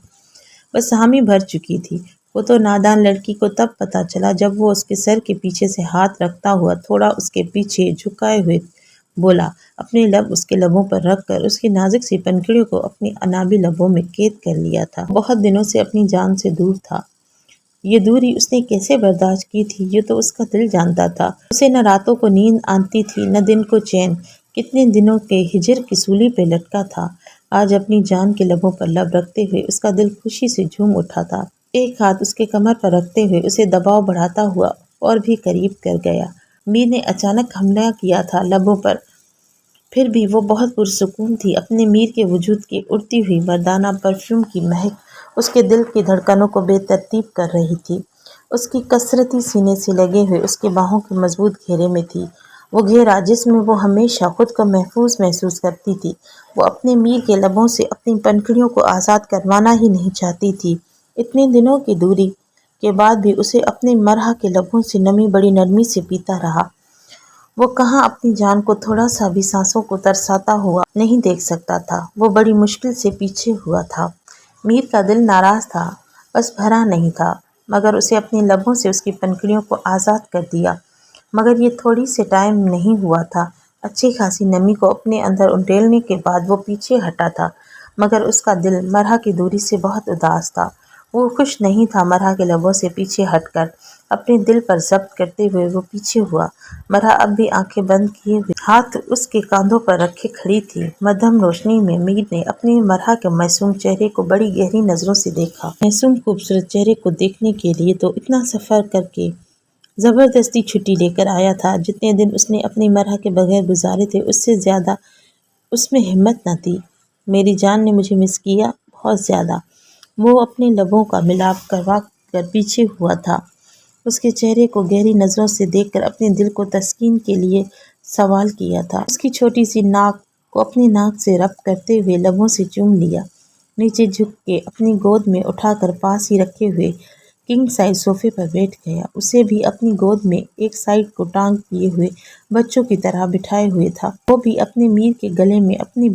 بس حامی بھر چکی تھی۔ وہ تو نادان لڑکی کو تب پتہ چلا جب وہ اس کے سر کے پیچھے سے ہاتھ رکھتا ہوا تھوڑا اس کے پیچھے جھکائے ہوئے بولا، اپنے لب اس کے لبوں پر رکھ کر اس کی نازک سی پنکھڑیوں کو اپنی انابی لبوں میں قید کر لیا تھا۔ بہت دنوں سے اپنی جان سے دور تھا۔ یہ دوری اس نے کیسے برداشت کی تھی، یہ تو اس کا دل جانتا تھا۔ اسے نہ راتوں کو نیند آتی تھی نہ دن کو چین، کتنے دنوں کے ہجر کی سولی پہ لٹکا تھا۔ آج اپنی جان کے لبوں پر لب رکھتے ہوئے اس کا دل خوشی سے جھوم اٹھا تھا۔ ایک ہاتھ اس کے کمر پر رکھتے ہوئے اسے دباؤ بڑھاتا ہوا اور بھی قریب کر گیا۔ میر نے اچانک حملہ کیا تھا لبوں پر، پھر بھی وہ بہت پرسکون تھی۔ اپنے میر کے وجود کی اڑتی ہوئی مردانہ پرفیوم کی مہک اس کے دل کی دھڑکنوں کو بے ترتیب کر رہی تھی۔ اس کی کسرتی سینے سے لگے ہوئے اس کے باہوں کے مضبوط گھیرے میں تھی۔ وہ گھیرا جس میں وہ ہمیشہ خود کو محفوظ محسوس کرتی تھی۔ وہ اپنے میر کے لبوں سے اپنی پنکھڑیوں کو آزاد کروانا ہی نہیں چاہتی تھی۔ اتنے دنوں کی دوری کے بعد بھی اسے اپنے مرحا کے لبوں سے نمی بڑی نرمی سے پیتا رہا۔ وہ کہاں اپنی جان کو تھوڑا سا بھی سانسوں کو ترساتا ہوا نہیں دیکھ سکتا تھا۔ وہ بڑی مشکل سے پیچھے ہوا تھا۔ میر کا دل ناراض تھا، بس بھرا نہیں تھا، مگر اسے اپنے لبوں سے اس کی پنکھڑیوں کو آزاد کر دیا۔ مگر یہ تھوڑی سے ٹائم نہیں ہوا تھا۔ اچھی خاصی نمی کو اپنے اندر انڈیلنے کے بعد وہ پیچھے ہٹا تھا، مگر اس کا دل مرحا کی دوری سے بہت اداس تھا۔ وہ خوش نہیں تھا مرحا کے لبوں سے پیچھے ہٹ کر۔ اپنے دل پر ضبط کرتے ہوئے وہ پیچھے ہوا۔ مرحا اب بھی آنکھیں بند کیے ہوئے ہاتھ اس کے کاندھوں پر رکھے کھڑی تھی۔ مدھم روشنی میں میر نے اپنے مرحا کے معصوم چہرے کو بڑی گہری نظروں سے دیکھا۔ معصوم خوبصورت چہرے کو دیکھنے کے لیے تو اتنا سفر کر کے زبردستی چھٹی لے کر آیا تھا۔ جتنے دن اس نے اپنی مرحا کے بغیر گزارے تھے اس سے زیادہ اس میں ہمت نہ تھی۔ میری جان نے مجھے مس کیا، بہت زیادہ۔ وہ اپنے لبوں کا ملاپ کروا کر پیچھے ہوا تھا۔ اس کے چہرے کو گہری نظروں سے دیکھ کر اپنے دل کو تسکین کے لیے سوال کیا تھا۔ اس کی چھوٹی سی ناک کو اپنی ناک سے ربط کرتے ہوئے لبوں سے چوم لیا۔ نیچے جھک کے اپنی گود میں اٹھا کر پاس ہی رکھے ہوئے کنگ سائز صوفے پر بیٹھ گیا۔ اسے بھی اپنی گود میں ایک سائیڈ کو ٹانگ کیے ہوئے بچوں کی طرح بٹھائے ہوئے تھا۔ وہ بھی اپنے میر کے گلے میں اپنی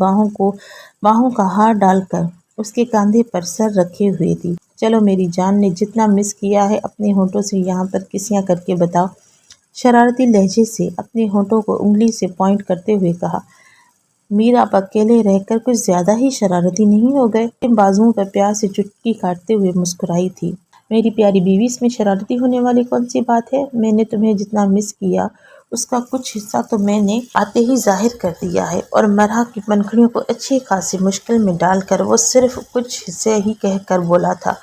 باہوں کا ہار ڈال کر اس کے کاندھے پر سر رکھے ہوئے تھی۔ چلو میری جان نے جتنا مس کیا ہے اپنے ہونٹوں سے یہاں پر کسیاں کر کے بتاؤ۔ شرارتی لہجے سے اپنے ہونٹوں کو انگلی سے پوائنٹ کرتے ہوئے کہا۔ میر آپ اکیلے رہ کر کچھ زیادہ ہی شرارتی نہیں ہو گئے؟ بازوؤں پر پیار سے چٹکی کاٹتے ہوئے مسکرائی تھی۔ میری پیاری بیوی، اس میں شرارتی ہونے والی کون سی بات ہے؟ میں نے تمہیں جتنا مس کیا اس کا کچھ حصہ تو میں نے آتے ہی ظاہر کر دیا ہے۔ اور مرحا کی پنکھڑیوں کو اچھی خاصی مشکل میں ڈال کر وہ صرف کچھ حصے ہی کہہ کر بولا تھا۔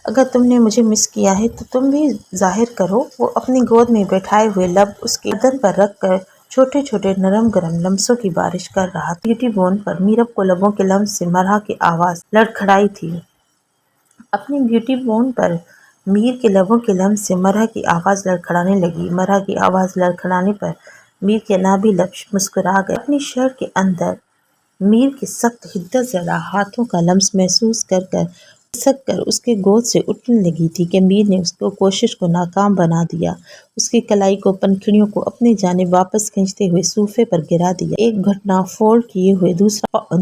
اگر تم نے مجھے مس کیا ہے تو تم بھی ظاہر کرو۔ وہ اپنی گود میں بیٹھائے ہوئے لب اس کے بدن پر رکھ کر چھوٹے چھوٹے نرم گرم لمسوں کی بارش کر رہا تھا۔ بیوٹی بون پر میرب کو لبوں کے لمس سے مرحا کی آواز لڑکھڑائی تھی۔ اپنی بیوٹی بون پر میر کے لبوں کے لمس سے مرحا کی آواز لڑکھڑانے لگی۔ مرحا کی آواز لڑکھڑانے پر میر کے نابی لب مسکرا گئے۔ اپنی شرٹ کے اندر میر کے سخت حدت زدہ ہاتھوں کا لمس محسوس کر کر کھسک کر اس کے گود سے اٹھنے لگی تھی کہ میر نے اس کو کوشش کو ناکام بنا دیا۔ اس کی کلائی کو پنکھڑیوں کو اپنی جانب واپس کھینچتے ہوئے صوفے پر گرا دیا۔ ایک گھٹنا فولڈ کیے ہوئے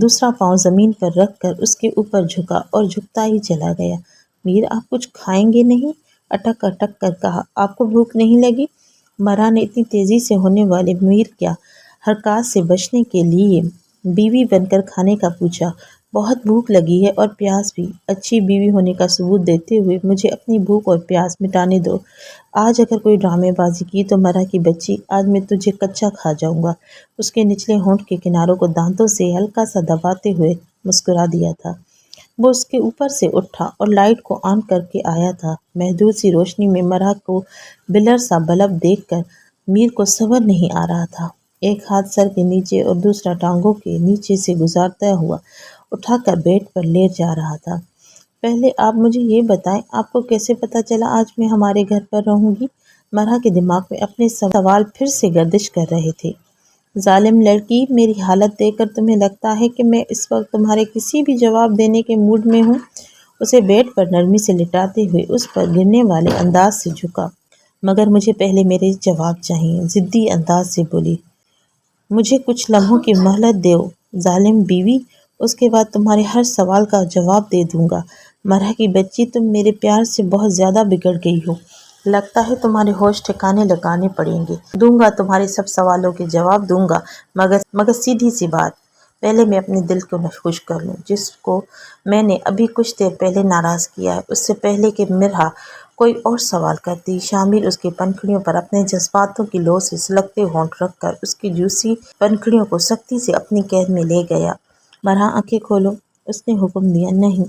دوسرا پاؤں زمین پر رکھ کر اس کے اوپر جھکا اور جھکتا ہی چلا گیا۔ میر آپ کچھ کھائیں گے نہیں؟ اٹک اٹک کر کہا۔ آپ کو بھوک نہیں لگی؟ مرحا نے اتنی تیزی سے ہونے والے میر کیا حرکات سے بچنے کے لیے بیوی بن کر کھانے کا پوچھا۔ بہت بھوک لگی ہے اور پیاس بھی۔ اچھی بیوی ہونے کا ثبوت دیتے ہوئے مجھے اپنی بھوک اور پیاس مٹانے دو۔ آج اگر کوئی ڈرامے بازی کی تو مرحا کی بچی، آج میں تجھے کچا کھا جاؤں گا۔ اس کے نچلے ہونٹ کے کناروں کو دانتوں سے ہلکا سا دباتے ہوئے مسکرا دیا تھا۔ وہ اس کے اوپر سے اٹھا اور لائٹ کو آن کر کے آیا تھا۔ محدود سی روشنی میں مرحا کو بلر سا بلب دیکھ کر میر کو صبر نہیں آ رہا تھا۔ ایک ہاتھ سر کے نیچے اور دوسرا ٹانگوں کے نیچے سے گزارتا ہوا اٹھا کر بیڈ پر لیٹ جا رہا تھا۔ پہلے آپ مجھے یہ بتائیں، آپ کو کیسے پتہ چلا آج میں ہمارے گھر پر رہوں گی؟ مرحا کے دماغ میں اپنے سوال پھر سے گردش کر رہے تھے۔ ظالم لڑکی، میری حالت دیکھ کر تمہیں لگتا ہے کہ میں اس وقت تمہارے کسی بھی جواب دینے کے موڈ میں ہوں؟ اسے بیڈ پر نرمی سے لٹاتے ہوئے اس پر گرنے والے انداز سے جھکا۔ مگر مجھے پہلے میرے جواب چاہئیں، ضدی انداز سے بولی۔ مجھے کچھ لمحوں کی مہلت دو ظالم بیوی، اس کے بعد تمہارے ہر سوال کا جواب دے دوں گا۔ مرحا کی بچی، تم میرے پیار سے بہت زیادہ بگڑ گئی ہو۔ لگتا ہے تمہارے ہوش ٹھکانے لگانے پڑیں گے۔ دوں گا تمہارے سب سوالوں کے جواب دوں گا، مگر سیدھی سی بات، پہلے میں اپنے دل کو خوش کر لوں، جس کو میں نے ابھی کچھ دیر پہلے ناراض کیا ہے۔ اس سے پہلے کہ مرحا کوئی اور سوال کرتی، شامل اس کی پنکھڑیوں پر اپنے جذباتوں کی لو سے سلگتے ہونٹ رکھ کر اس کی جوسی پنکھڑیوں کو سختی سے اپنی قید میں لے گیا۔ مرحا آنکھیں کھولو، اس نے حکم دیا۔ نہیں،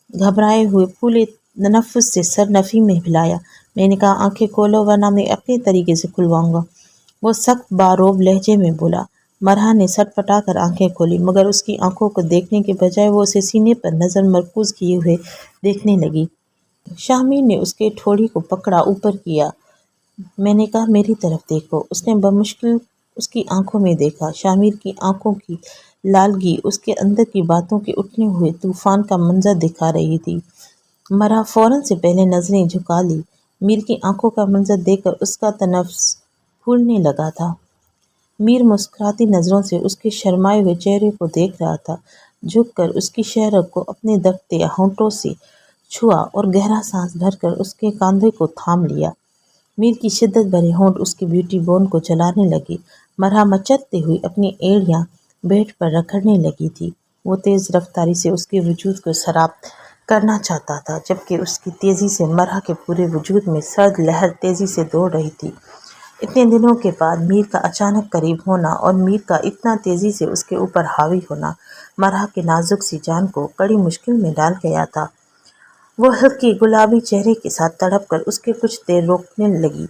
گھبرائے ہوئے پھولے تنفس سے سر نفی میں ہلایا۔ میں نے کہا آنکھیں کھولو ورنہ میں اپنے طریقے سے کھلواؤں گا، وہ سخت باروب لہجے میں بولا۔ مرحا نے سٹ پٹا کر آنکھیں کھولی، مگر اس کی آنکھوں کو دیکھنے کے بجائے وہ اسے سینے پر نظر مرکوز کیے ہوئے دیکھنے لگی۔ شاہمیر نے اس کے ٹھوڑی کو پکڑا، اوپر کیا۔ میں نے کہا میری طرف دیکھو۔ اس نے بمشکل اس کی آنکھوں میں دیکھا۔ شامیر کی آنکھوں کی لالگی اس کے اندر کی باتوں کے اٹھنے ہوئے طوفان کا منظر دکھا رہی تھی۔ مرا فوراً سے پہلے نظریں جھکا لی۔ میر کی آنکھوں کا منظر دیکھ کر اس کا تنفس پھولنے لگا تھا۔ میر مسکراتی نظروں سے اس کے شرمائے ہوئے چہرے کو دیکھ رہا تھا۔ جھک کر اس کی شہرت کو اپنے دبتے ہونٹوں سے چھوا اور گہرا سانس بھر کر اس کے کاندھے کو تھام لیا۔ میر کی شدت بھرے ہونٹ اس کی بیوٹی بون کو جلانے لگے۔ مرا مچلتے ہوئی اپنی ایڑیاں بیڈ پر رگڑنے لگی تھی۔ وہ تیز رفتاری سے اس کے وجود کو سراب کرنا چاہتا تھا، جبکہ اس کی تیزی سے مرا کے پورے وجود میں سرد لہر تیزی سے دوڑ رہی تھی۔ اتنے دنوں کے بعد میر کا اچانک قریب ہونا اور میر کا اتنا تیزی سے اس کے اوپر حاوی ہونا مرا کے نازک سی جان کو کڑی مشکل میں ڈال گیا تھا۔ وہ ہلکی گلابی چہرے کے ساتھ تڑپ کر اس کے کچھ دیر روکنے لگی۔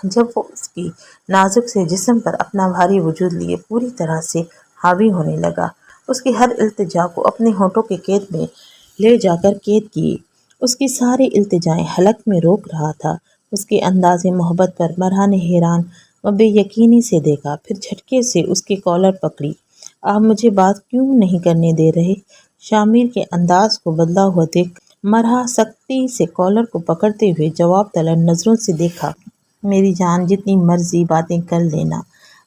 جب وہ اس کی نازک سے جسم پر اپنا بھاری وجود لیے پوری طرح سے حاوی ہونے لگا، اس کی ہر التجا کو اپنے ہونٹوں کے قید میں لے جا کر قید کیے۔ اس کی ساری التجائیں حلق میں روک رہا تھا۔ اس کے انداز محبت پر مرا نے حیران و بے یقینی سے دیکھا، پھر جھٹکے سے اس کی کالر پکڑی۔ آپ مجھے بات کیوں نہیں کرنے دے رہے؟ شامیر کے انداز کو بدلا ہوا دیکھ مرا سختی سے کالر کو پکڑتے ہوئے جواب طلب نظروں سے دیکھا۔ میری جان، جتنی مرضی باتیں کر لینا،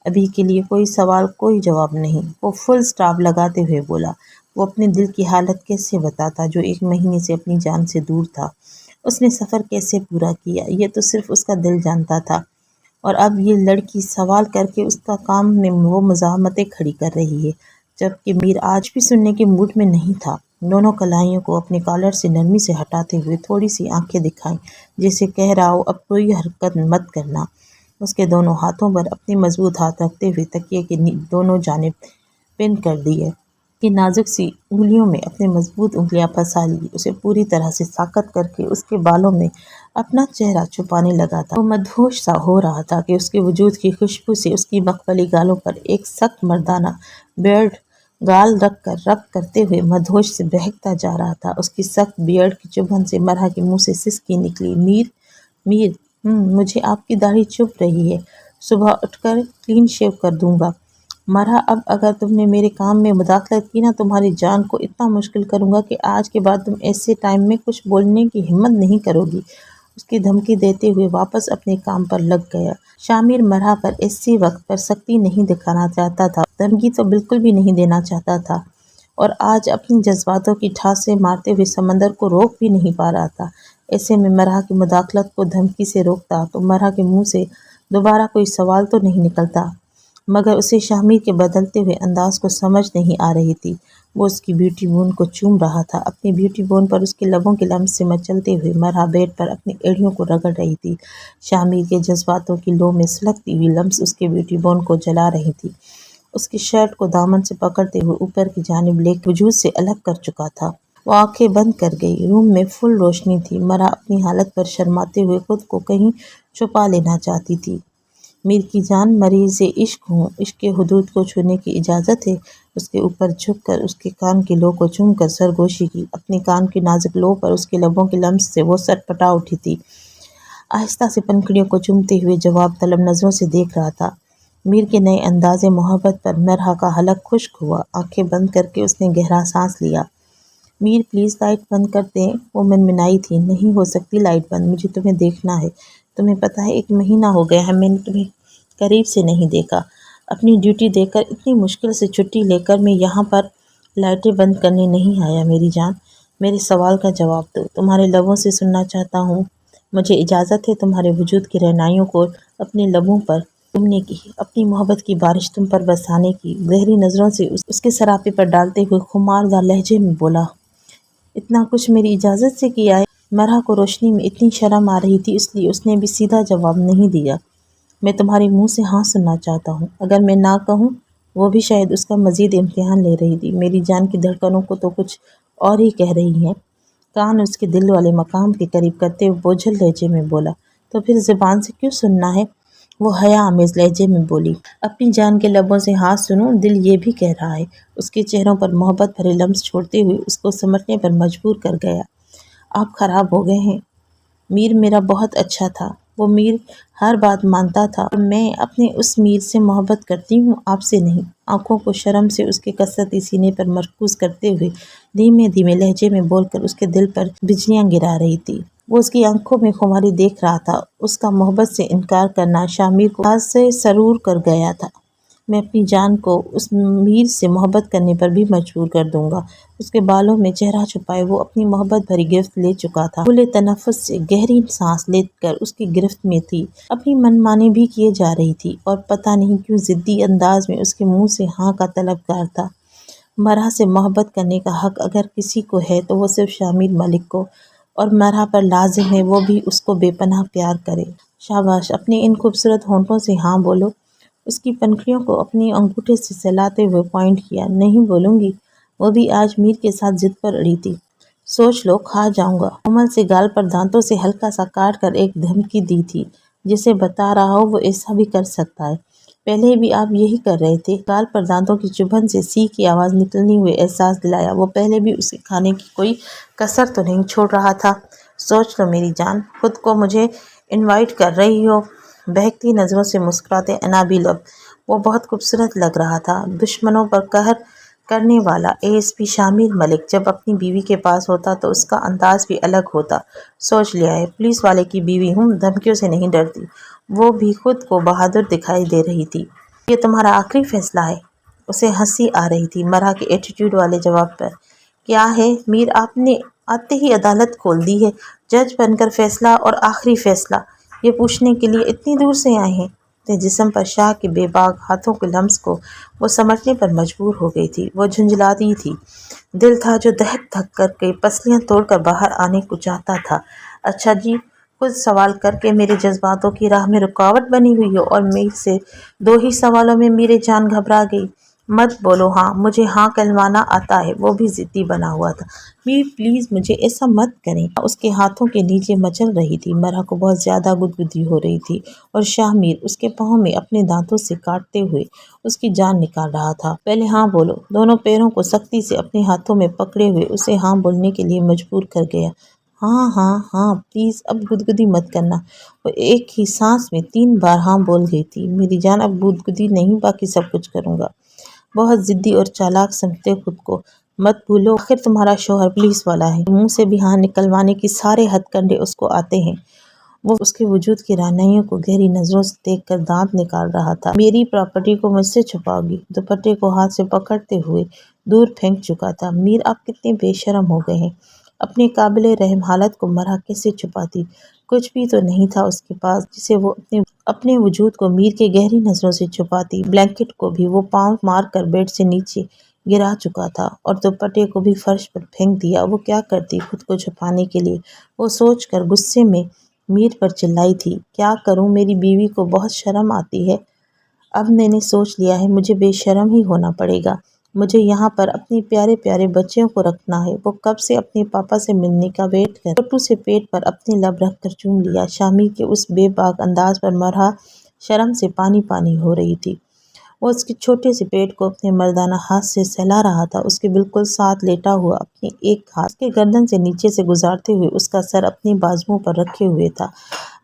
ابھی کے لیے کوئی سوال کوئی جواب نہیں۔ وہ فل سٹاپ لگاتے ہوئے بولا۔ وہ اپنے دل کی حالت کیسے بتاتا جو 1 مہینے سے اپنی جان سے دور تھا؟ اس نے سفر کیسے پورا کیا یہ تو صرف اس کا دل جانتا تھا، اور اب یہ لڑکی سوال کر کے اس کا کام میں وہ مزاحمتیں کھڑی کر رہی ہے، جبکہ میر آج بھی سننے کے موڈ میں نہیں تھا۔ دونوں کلائیوں کو اپنے کالر سے نرمی سے ہٹاتے ہوئے تھوڑی سی آنکھیں دکھائیں، جیسے کہہ رہا ہو اب کوئی حرکت مت کرنا۔ اس کے دونوں ہاتھوں پر اپنے مضبوط ہاتھ رکھتے ہوئے تکیے کے دونوں جانب پن کر دیے۔ کہ نازک سی انگلیوں میں اپنے مضبوط انگلیاں پھنسا لی، اسے پوری طرح سے ساکت کر کے اس کے بالوں میں اپنا چہرہ چھپانے لگا تھا۔ وہ مدہوش سا ہو رہا تھا کہ اس کے وجود کی خوشبو سے اس کی مخملی گالوں پر ایک سخت مردانہ بیئرڈ گال رب کرتے ہوئے مدہوش سے بہکتا جا رہا تھا۔ اس کی سخت بیئرڈ کی چبھن سے مرا کے منہ سے سسکی نکلی۔ میر مجھے آپ کی داڑھی چبھ رہی ہے، صبح اٹھ کر کلین شیو کر دوں گا۔ مرا اب اگر تم نے میرے کام میں مداخلت کی نا، تمہاری جان کو اتنا مشکل کروں گا کہ آج کے بعد تم ایسے ٹائم میں کچھ بولنے کی ہمت نہیں کرو گی۔ اس کی دھمکی دیتے ہوئے واپس اپنے کام پر لگ گیا۔ شامیر مرا پر اسی وقت پر سختی نہیں دکھانا چاہتا تھا، دھمکی تو بالکل بھی نہیں دینا چاہتا تھا، اور آج اپنی جذباتوں کی ٹھاسیں مارتے ہوئے سمندر کو روک بھی نہیں پا رہا تھا۔ ایسے میں مرا کی مداخلت کو دھمکی سے روکتا تو مرا کے منہ سے دوبارہ کوئی سوال تو نہیں نکلتا، مگر اسے شامیر کے بدلتے ہوئے انداز کو سمجھ نہیں آ رہی تھی۔ وہ اس کی بیوٹی بون کو چوم رہا تھا، اپنی بیوٹی بون پر اس کے لبوں کے لمس سے مچلتے ہوئے مرا بیڈ پر اپنی ایڑیوں کو رگڑ رہی تھی۔ شامیر کے جذباتوں کی لو میں سلگتی ہوئی لمس اس کے بیوٹی بون کو جلا رہی تھی، اس کی شرٹ کو دامن سے پکڑتے ہوئے اوپر کی جانب لے کر وجود سے الگ کر چکا تھا۔ وہ آنکھیں بند کر گئی۔ روم میں فل روشنی تھی۔ مرا اپنی حالت پر شرماتے ہوئے خود کو کہیں چھپا لینا چاہتی تھی۔ میر کی جان، مریض عشق ہوں، عشق کے حدود کو چھونے کی اجازت ہے۔ اس کے اوپر جھک کر اس کے کان کی لو کو چوم کر سرگوشی کی۔ اپنے کان کی نازک لو پر اس کے لبوں کے لمس سے وہ سٹپٹا اٹھی تھی۔ آہستہ سے پنکھڑیوں کو چومتے ہوئے جواب طلب نظروں سے دیکھ رہا تھا۔ میر کے نئے انداز محبت پر مرا کا حلق خشک ہوا۔ آنکھیں بند کر کے اس نے گہرا سانس لیا۔ میر پلیز لائٹ بند کر دیں، وہ منمنائی تھی۔ نہیں ہو سکتی لائٹ بند، مجھے تمہیں دیکھنا ہے۔ تمہیں پتہ ہے 1 مہینہ ہو گیا ہے میں نے تمہیں قریب سے نہیں دیکھا۔ اپنی ڈیوٹی دے کر اتنی مشکل سے چھٹی لے کر میں یہاں پر لائٹیں بند کرنے نہیں آیا۔ میری جان، میرے سوال کا جواب دو، تمہارے لبوں سے سننا چاہتا ہوں۔ مجھے اجازت ہے تمہارے وجود کی رہنائیوں کو اپنے لبوں پر چومنے کی، اپنی محبت کی بارش تم پر برسانے کی۔ گہری نظروں سے اس کے سراپے پر ڈالتے ہوئے خماردار لہجے میں بولا۔ اتنا کچھ میری اجازت سے کیا ہے؟ مرا کو روشنی میں اتنی شرم آ رہی تھی، اس لیے اس نے بھی سیدھا جواب نہیں دیا۔ میں تمہارے منہ سے ہاں سننا چاہتا ہوں، اگر میں نہ کہوں۔ وہ بھی شاید اس کا مزید امتحان لے رہی تھی۔ میری جان کی دھڑکنوں کو تو کچھ اور ہی کہہ رہی ہیں۔ کان اس کے دل والے مقام کے قریب کرتے ہوئے بوجھل لہجے میں بولا۔ تو پھر زبان سے کیوں سننا ہے؟ وہ حیا آمیز لہجے میں بولی۔ اپنی جان کے لبوں سے ہاں سنو، دل یہ بھی کہہ رہا ہے۔ اس کے چہروں پر محبت بھرے لمس چھوڑتے ہوئے اس کو سمجھنے پر مجبور کر گیا۔ آپ خراب ہو گئے ہیں۔ میر میرا بہت اچھا تھا، وہ میر ہر بات مانتا تھا اور میں اپنے اس میر سے محبت کرتی ہوں، آپ سے نہیں۔ آنکھوں کو شرم سے اس کے کسرتی سینے پر مرکوز کرتے ہوئے دھیمے دھیمے لہجے میں بول کر اس کے دل پر بجلیاں گرا رہی تھی۔ وہ اس کی آنکھوں میں خماری دیکھ رہا تھا۔ اس کا محبت سے انکار کرنا شاہ میر کو آج سے سرور کر گیا تھا۔ میں اپنی جان کو اس میر سے محبت کرنے پر بھی مجبور کر دوں گا۔ اس کے بالوں میں چہرہ چھپائے وہ اپنی محبت بھری گرفت لے چکا تھا۔ کھلے تنفس سے گہری سانس لے کر اس کی گرفت میں تھی، اپنی من مانی بھی کیے جا رہی تھی اور پتہ نہیں کیوں ضدی انداز میں اس کے منہ سے ہاں کا طلبگار تھا۔ مرحا سے محبت کرنے کا حق اگر کسی کو ہے تو وہ صرف شاہ میر ملک کو، اور مرحا پر لازم ہے وہ بھی اس کو بے پناہ پیار کرے۔ شاباش، اپنے ان خوبصورت ہونٹوں سے ہاں بولو۔ اس کی پنکھڑیوں کو اپنے انگوٹھے سے سہلاتے ہوئے پوائنٹ کیا۔ نہیں بولوں گی۔ وہ بھی آج میر کے ساتھ ضد پر اڑی تھی۔ سوچ لو، کھا جاؤں گا۔ کومل سے گال پر دانتوں سے ہلکا سا کاٹ کر ایک دھمکی دی تھی، جسے بتا رہا ہو وہ ایسا بھی کر سکتا ہے۔ پہلے بھی آپ یہی کر رہے تھے۔ گال پر دانتوں کی چبھن سے سی کی آواز نکلنے ہوئے احساس دلایا وہ پہلے بھی اسے کھانے کی کوئی کسر تو نہیں چھوڑ رہا تھا۔ سوچ لو میری جان، خود کو مجھے انوائٹ کر رہی ہو۔ بہکتی نظروں سے مسکراتے انابی لب۔ وہ بہت خوبصورت لگ رہا تھا۔ دشمنوں پر قہر کرنے والا ASP شاہ میر ملک جب اپنی بیوی کے پاس ہوتا تو اس کا انداز بھی الگ ہوتا۔ سوچ لیا ہے، پولیس والے کی بیوی ہوں، دھمکیوں سے نہیں ڈرتی۔ وہ بھی خود کو بہادر دکھائی دے رہی تھی۔ یہ تمہارا آخری فیصلہ ہے؟ اسے ہنسی آ رہی تھی مرحا کے ایٹیٹیوڈ والے جواب پر۔ کیا ہے میر، آپ نے آتے ہی عدالت کھول دی ہے؟ جج بن کر فیصلہ اور آخری فیصلہ، یہ پوچھنے کے لیے اتنی دور سے آئے ہیں؟ اپنے جسم پر شاہ کے بے باک ہاتھوں کے لمس کو وہ سمجھنے پر مجبور ہو گئی تھی۔ وہ جھنجھلاتی تھی۔ دل تھا جو دہک دھک کر کے پسلیاں توڑ کر باہر آنے کو چاہتا تھا۔ اچھا جی، خود سوال کر کے میرے جذباتوں کی راہ میں رکاوٹ بنی ہوئی ہو، اور میر سے 2 ہی سوالوں میں میری جان گھبرا گئی۔ مت بولو ہاں، مجھے ہاں کہلوانا آتا ہے۔ وہ بھی ضدی بنا ہوا تھا۔ میر پلیز مجھے ایسا مت کریں۔ اس کے ہاتھوں کے نیچے مچل رہی تھی۔ مرحا کو بہت زیادہ گدگدی ہو رہی تھی اور شاہ میر اس کے پاؤں میں اپنے دانتوں سے کاٹتے ہوئے اس کی جان نکال رہا تھا۔ پہلے ہاں بولو۔ دونوں پیروں کو سختی سے اپنے ہاتھوں میں پکڑے ہوئے اسے ہاں بولنے کے لیے مجبور کر گیا۔ ہاں ہاں ہاں پلیز، اب گدگدی مت کرنا۔ وہ ایک ہی سانس میں 3 بار ہاں بول گئی تھی۔ میری جان، اب گدگدی نہیں، باقی سب کچھ کروں گا۔ بہت ضدی اور چالاک سمجھتے خود کو، مت بھولو آخر تمہارا شوہر پولیس والا ہے۔ منہ سے بھی ہاں نکلوانے کی سارے ہتھ کنڈے اس کو آتے ہیں۔ وہ اس کے وجود کی رہنائیوں کو گہری نظروں سے دیکھ کر دانت نکال رہا تھا۔ میری پراپرٹی کو مجھ سے چھپاؤ گی؟ دوپٹے کو ہاتھ سے پکڑتے ہوئے دور پھینک چکا تھا۔ میر، آپ کتنے بے شرم ہو گئے ہیں۔ اپنے قابل رحم حالت کو مرحا کیسے چھپاتی؟ کچھ بھی تو نہیں تھا اس کے پاس جسے وہ اپنے وجود کو میر کے گہری نظروں سے چھپاتی۔ بلینکٹ کو بھی وہ پاؤں مار کر بیڈ سے نیچے گرا چکا تھا اور دوپٹے کو بھی فرش پر پھینک دیا۔ وہ کیا کرتی خود کو چھپانے کے لیے؟ وہ سوچ کر غصے میں میر پر چلائی تھی، کیا کروں، میری بیوی کو بہت شرم آتی ہے۔ اب میں نے سوچ لیا ہے، مجھے بے شرم ہی ہونا پڑے گا۔ مجھے یہاں پر اپنے پیارے پیارے بچوں کو رکھنا ہے۔ وہ کب سے اپنے پاپا سے ملنے کا ویٹ کر چھوٹو سے پیٹ پر اپنے لب رکھ کر چوم لیا۔ شاہ میر کے اس بے باک انداز پر مرحا شرم سے پانی پانی ہو رہی تھی۔ وہ اس کے چھوٹے سے پیٹ کو اپنے مردانہ ہاتھ سے سہلا رہا تھا، اس کے بالکل ساتھ لیٹا ہوا اپنے ایک ہاتھ اس کے گردن سے نیچے سے گزارتے ہوئے اس کا سر اپنی بازوؤں پر رکھے ہوئے تھا۔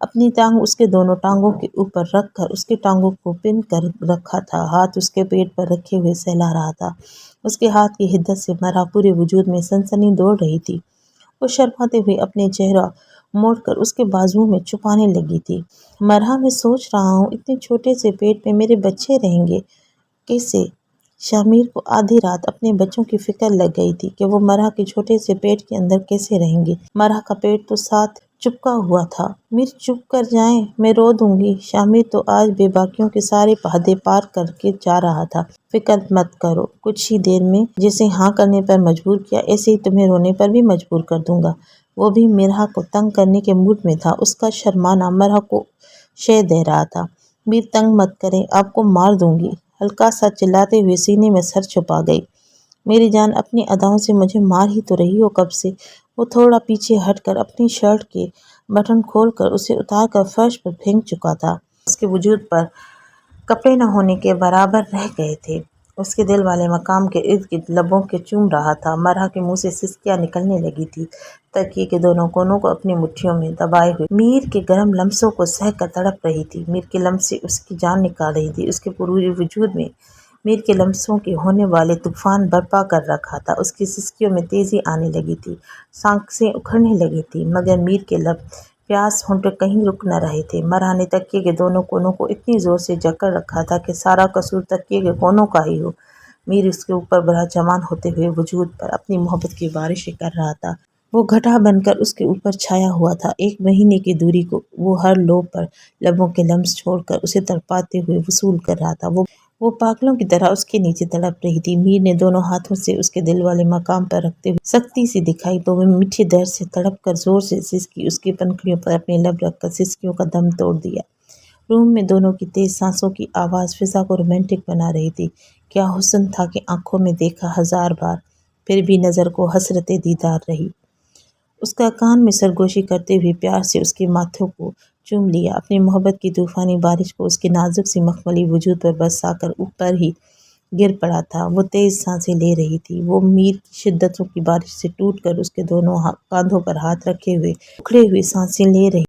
اپنی ٹانگ اس کے دونوں ٹانگوں کے اوپر رکھ کر اس کے ٹانگوں کو پن کر رکھا تھا، ہاتھ اس کے پیٹ پر رکھے ہوئے سہلا رہا تھا۔ اس کے ہاتھ کی حدت سے مرحا پورے وجود میں سنسنی دوڑ رہی تھی۔ وہ شرماتے ہوئے اپنے چہرہ موڑ کر اس کے بازوؤں میں چھپانے لگی تھی۔ مرحا، میں سوچ رہا ہوں اتنے چھوٹے سے پیٹ میں میرے بچے رہیں گے کیسے؟ شاہ میر کو آدھی رات اپنے بچوں کی فکر لگ گئی تھی کہ وہ مرحا کے چھوٹے سے پیٹ کے اندر کیسے رہیں گے۔ مرحا کا پیٹ تو ساتھ چپکا ہوا تھا۔ میر چپ کر جائیں، میں رو دوں گی۔ شاہ میر تو آج بے باکیوں کے سارے حدیں پار کر کے جا رہا تھا۔ فکر مت کرو، کچھ ہی دیر میں جیسے ہاں کرنے پر مجبور کیا ایسے ہی تمہیں رونے پر بھی مجبور کر دوں گا۔ وہ بھی مرحا کو تنگ کرنے کے موڈ میں تھا۔ اس کا شرمانا مرحا کو شے دے رہا تھا۔ میر، تنگ مت کریں، آپ کو مار دوں گی۔ ہلکا سا چلاتے ہوئے سینے میں سر چھپا گئی۔ میری جان، اپنی اداؤں سے مجھے مار ہی تو رہی ہو کب سے۔ وہ تھوڑا پیچھے ہٹ کر اپنی شرٹ کے بٹن کھول کر اسے اتار کر فرش پر پھینک چکا تھا۔ اس کے وجود پر کپڑے نہ ہونے کے برابر رہ گئے تھے۔ اس کے دل والے مقام کے ارد گرد لبوں کے چوم رہا تھا۔ مرحا کے منہ سے سسکیاں نکلنے لگی تھی، تکیے کے دونوں کونوں کو اپنی مٹھیوں میں دبائے ہوئے میر کے گرم لمسوں کو سہہ کر تڑپ رہی تھی۔ میر کے لمسے اس کی جان نکال رہی تھی۔ اس کے پورے وجود میں میر کے لمسوں کے ہونے والے طوفان برپا کر رکھا تھا۔ اس کی سسکیوں میں تیزی آنے لگی تھی، سانسیں اکھڑنے لگی تھیں، مگر میر کے لب پیاس ہونٹ کہیں رک نہ رہے تھے۔ مرحا نے تکیے کے دونوں کونوں کو اتنی زور سے جکڑ رکھا تھا کہ سارا قصور تکیے کے کونوں کا ہی ہو۔ میر اس کے اوپر براجمان ہوتے ہوئے وجود پر اپنی محبت کی بارشیں کر رہا تھا۔ وہ گھٹا بن کر اس کے اوپر چھایا ہوا تھا۔ ایک مہینے کی دوری کو وہ ہر لو پر لبوں کے لمس چھوڑ کر اسے تڑپاتے ہوئے وصول کر رہا تھا۔ وہ پاگلوں کی طرح اس کے نیچے تڑپ رہی تھی۔ میر نے دونوں ہاتھوں سے اس کے دل والے مقام پر رکھتے ہوئے سختی سی دکھائی تو وہ میٹھے درد سے تڑپ کر زور سے سسکی۔ اس کی پنکھڑیوں پر اپنے لب رکھ کر سسکیوں کا دم توڑ دیا۔ روم میں دونوں کی تیز سانسوں کی آواز فضا کو رومانٹک بنا رہی تھی۔ کیا حسن تھا کہ آنکھوں میں دیکھا ہزار بار، پھر بھی نظر کو حسرت دیدار رہی۔ اس کا کان میں سرگوشی کرتے ہوئے پیار سے اس کے ماتھے کو چوم لیا، اپنی محبت کی طوفانی بارش کو اس کے نازک سی مخملی وجود پر برسا کر اوپر ہی گر پڑا تھا۔ وہ تیز سانسیں لے رہی تھی۔ وہ میر کی شدتوں کی بارش سے ٹوٹ کر اس کے دونوں کاندھوں پر ہاتھ رکھے ہوئے اکھڑے ہوئے سانسیں لے رہی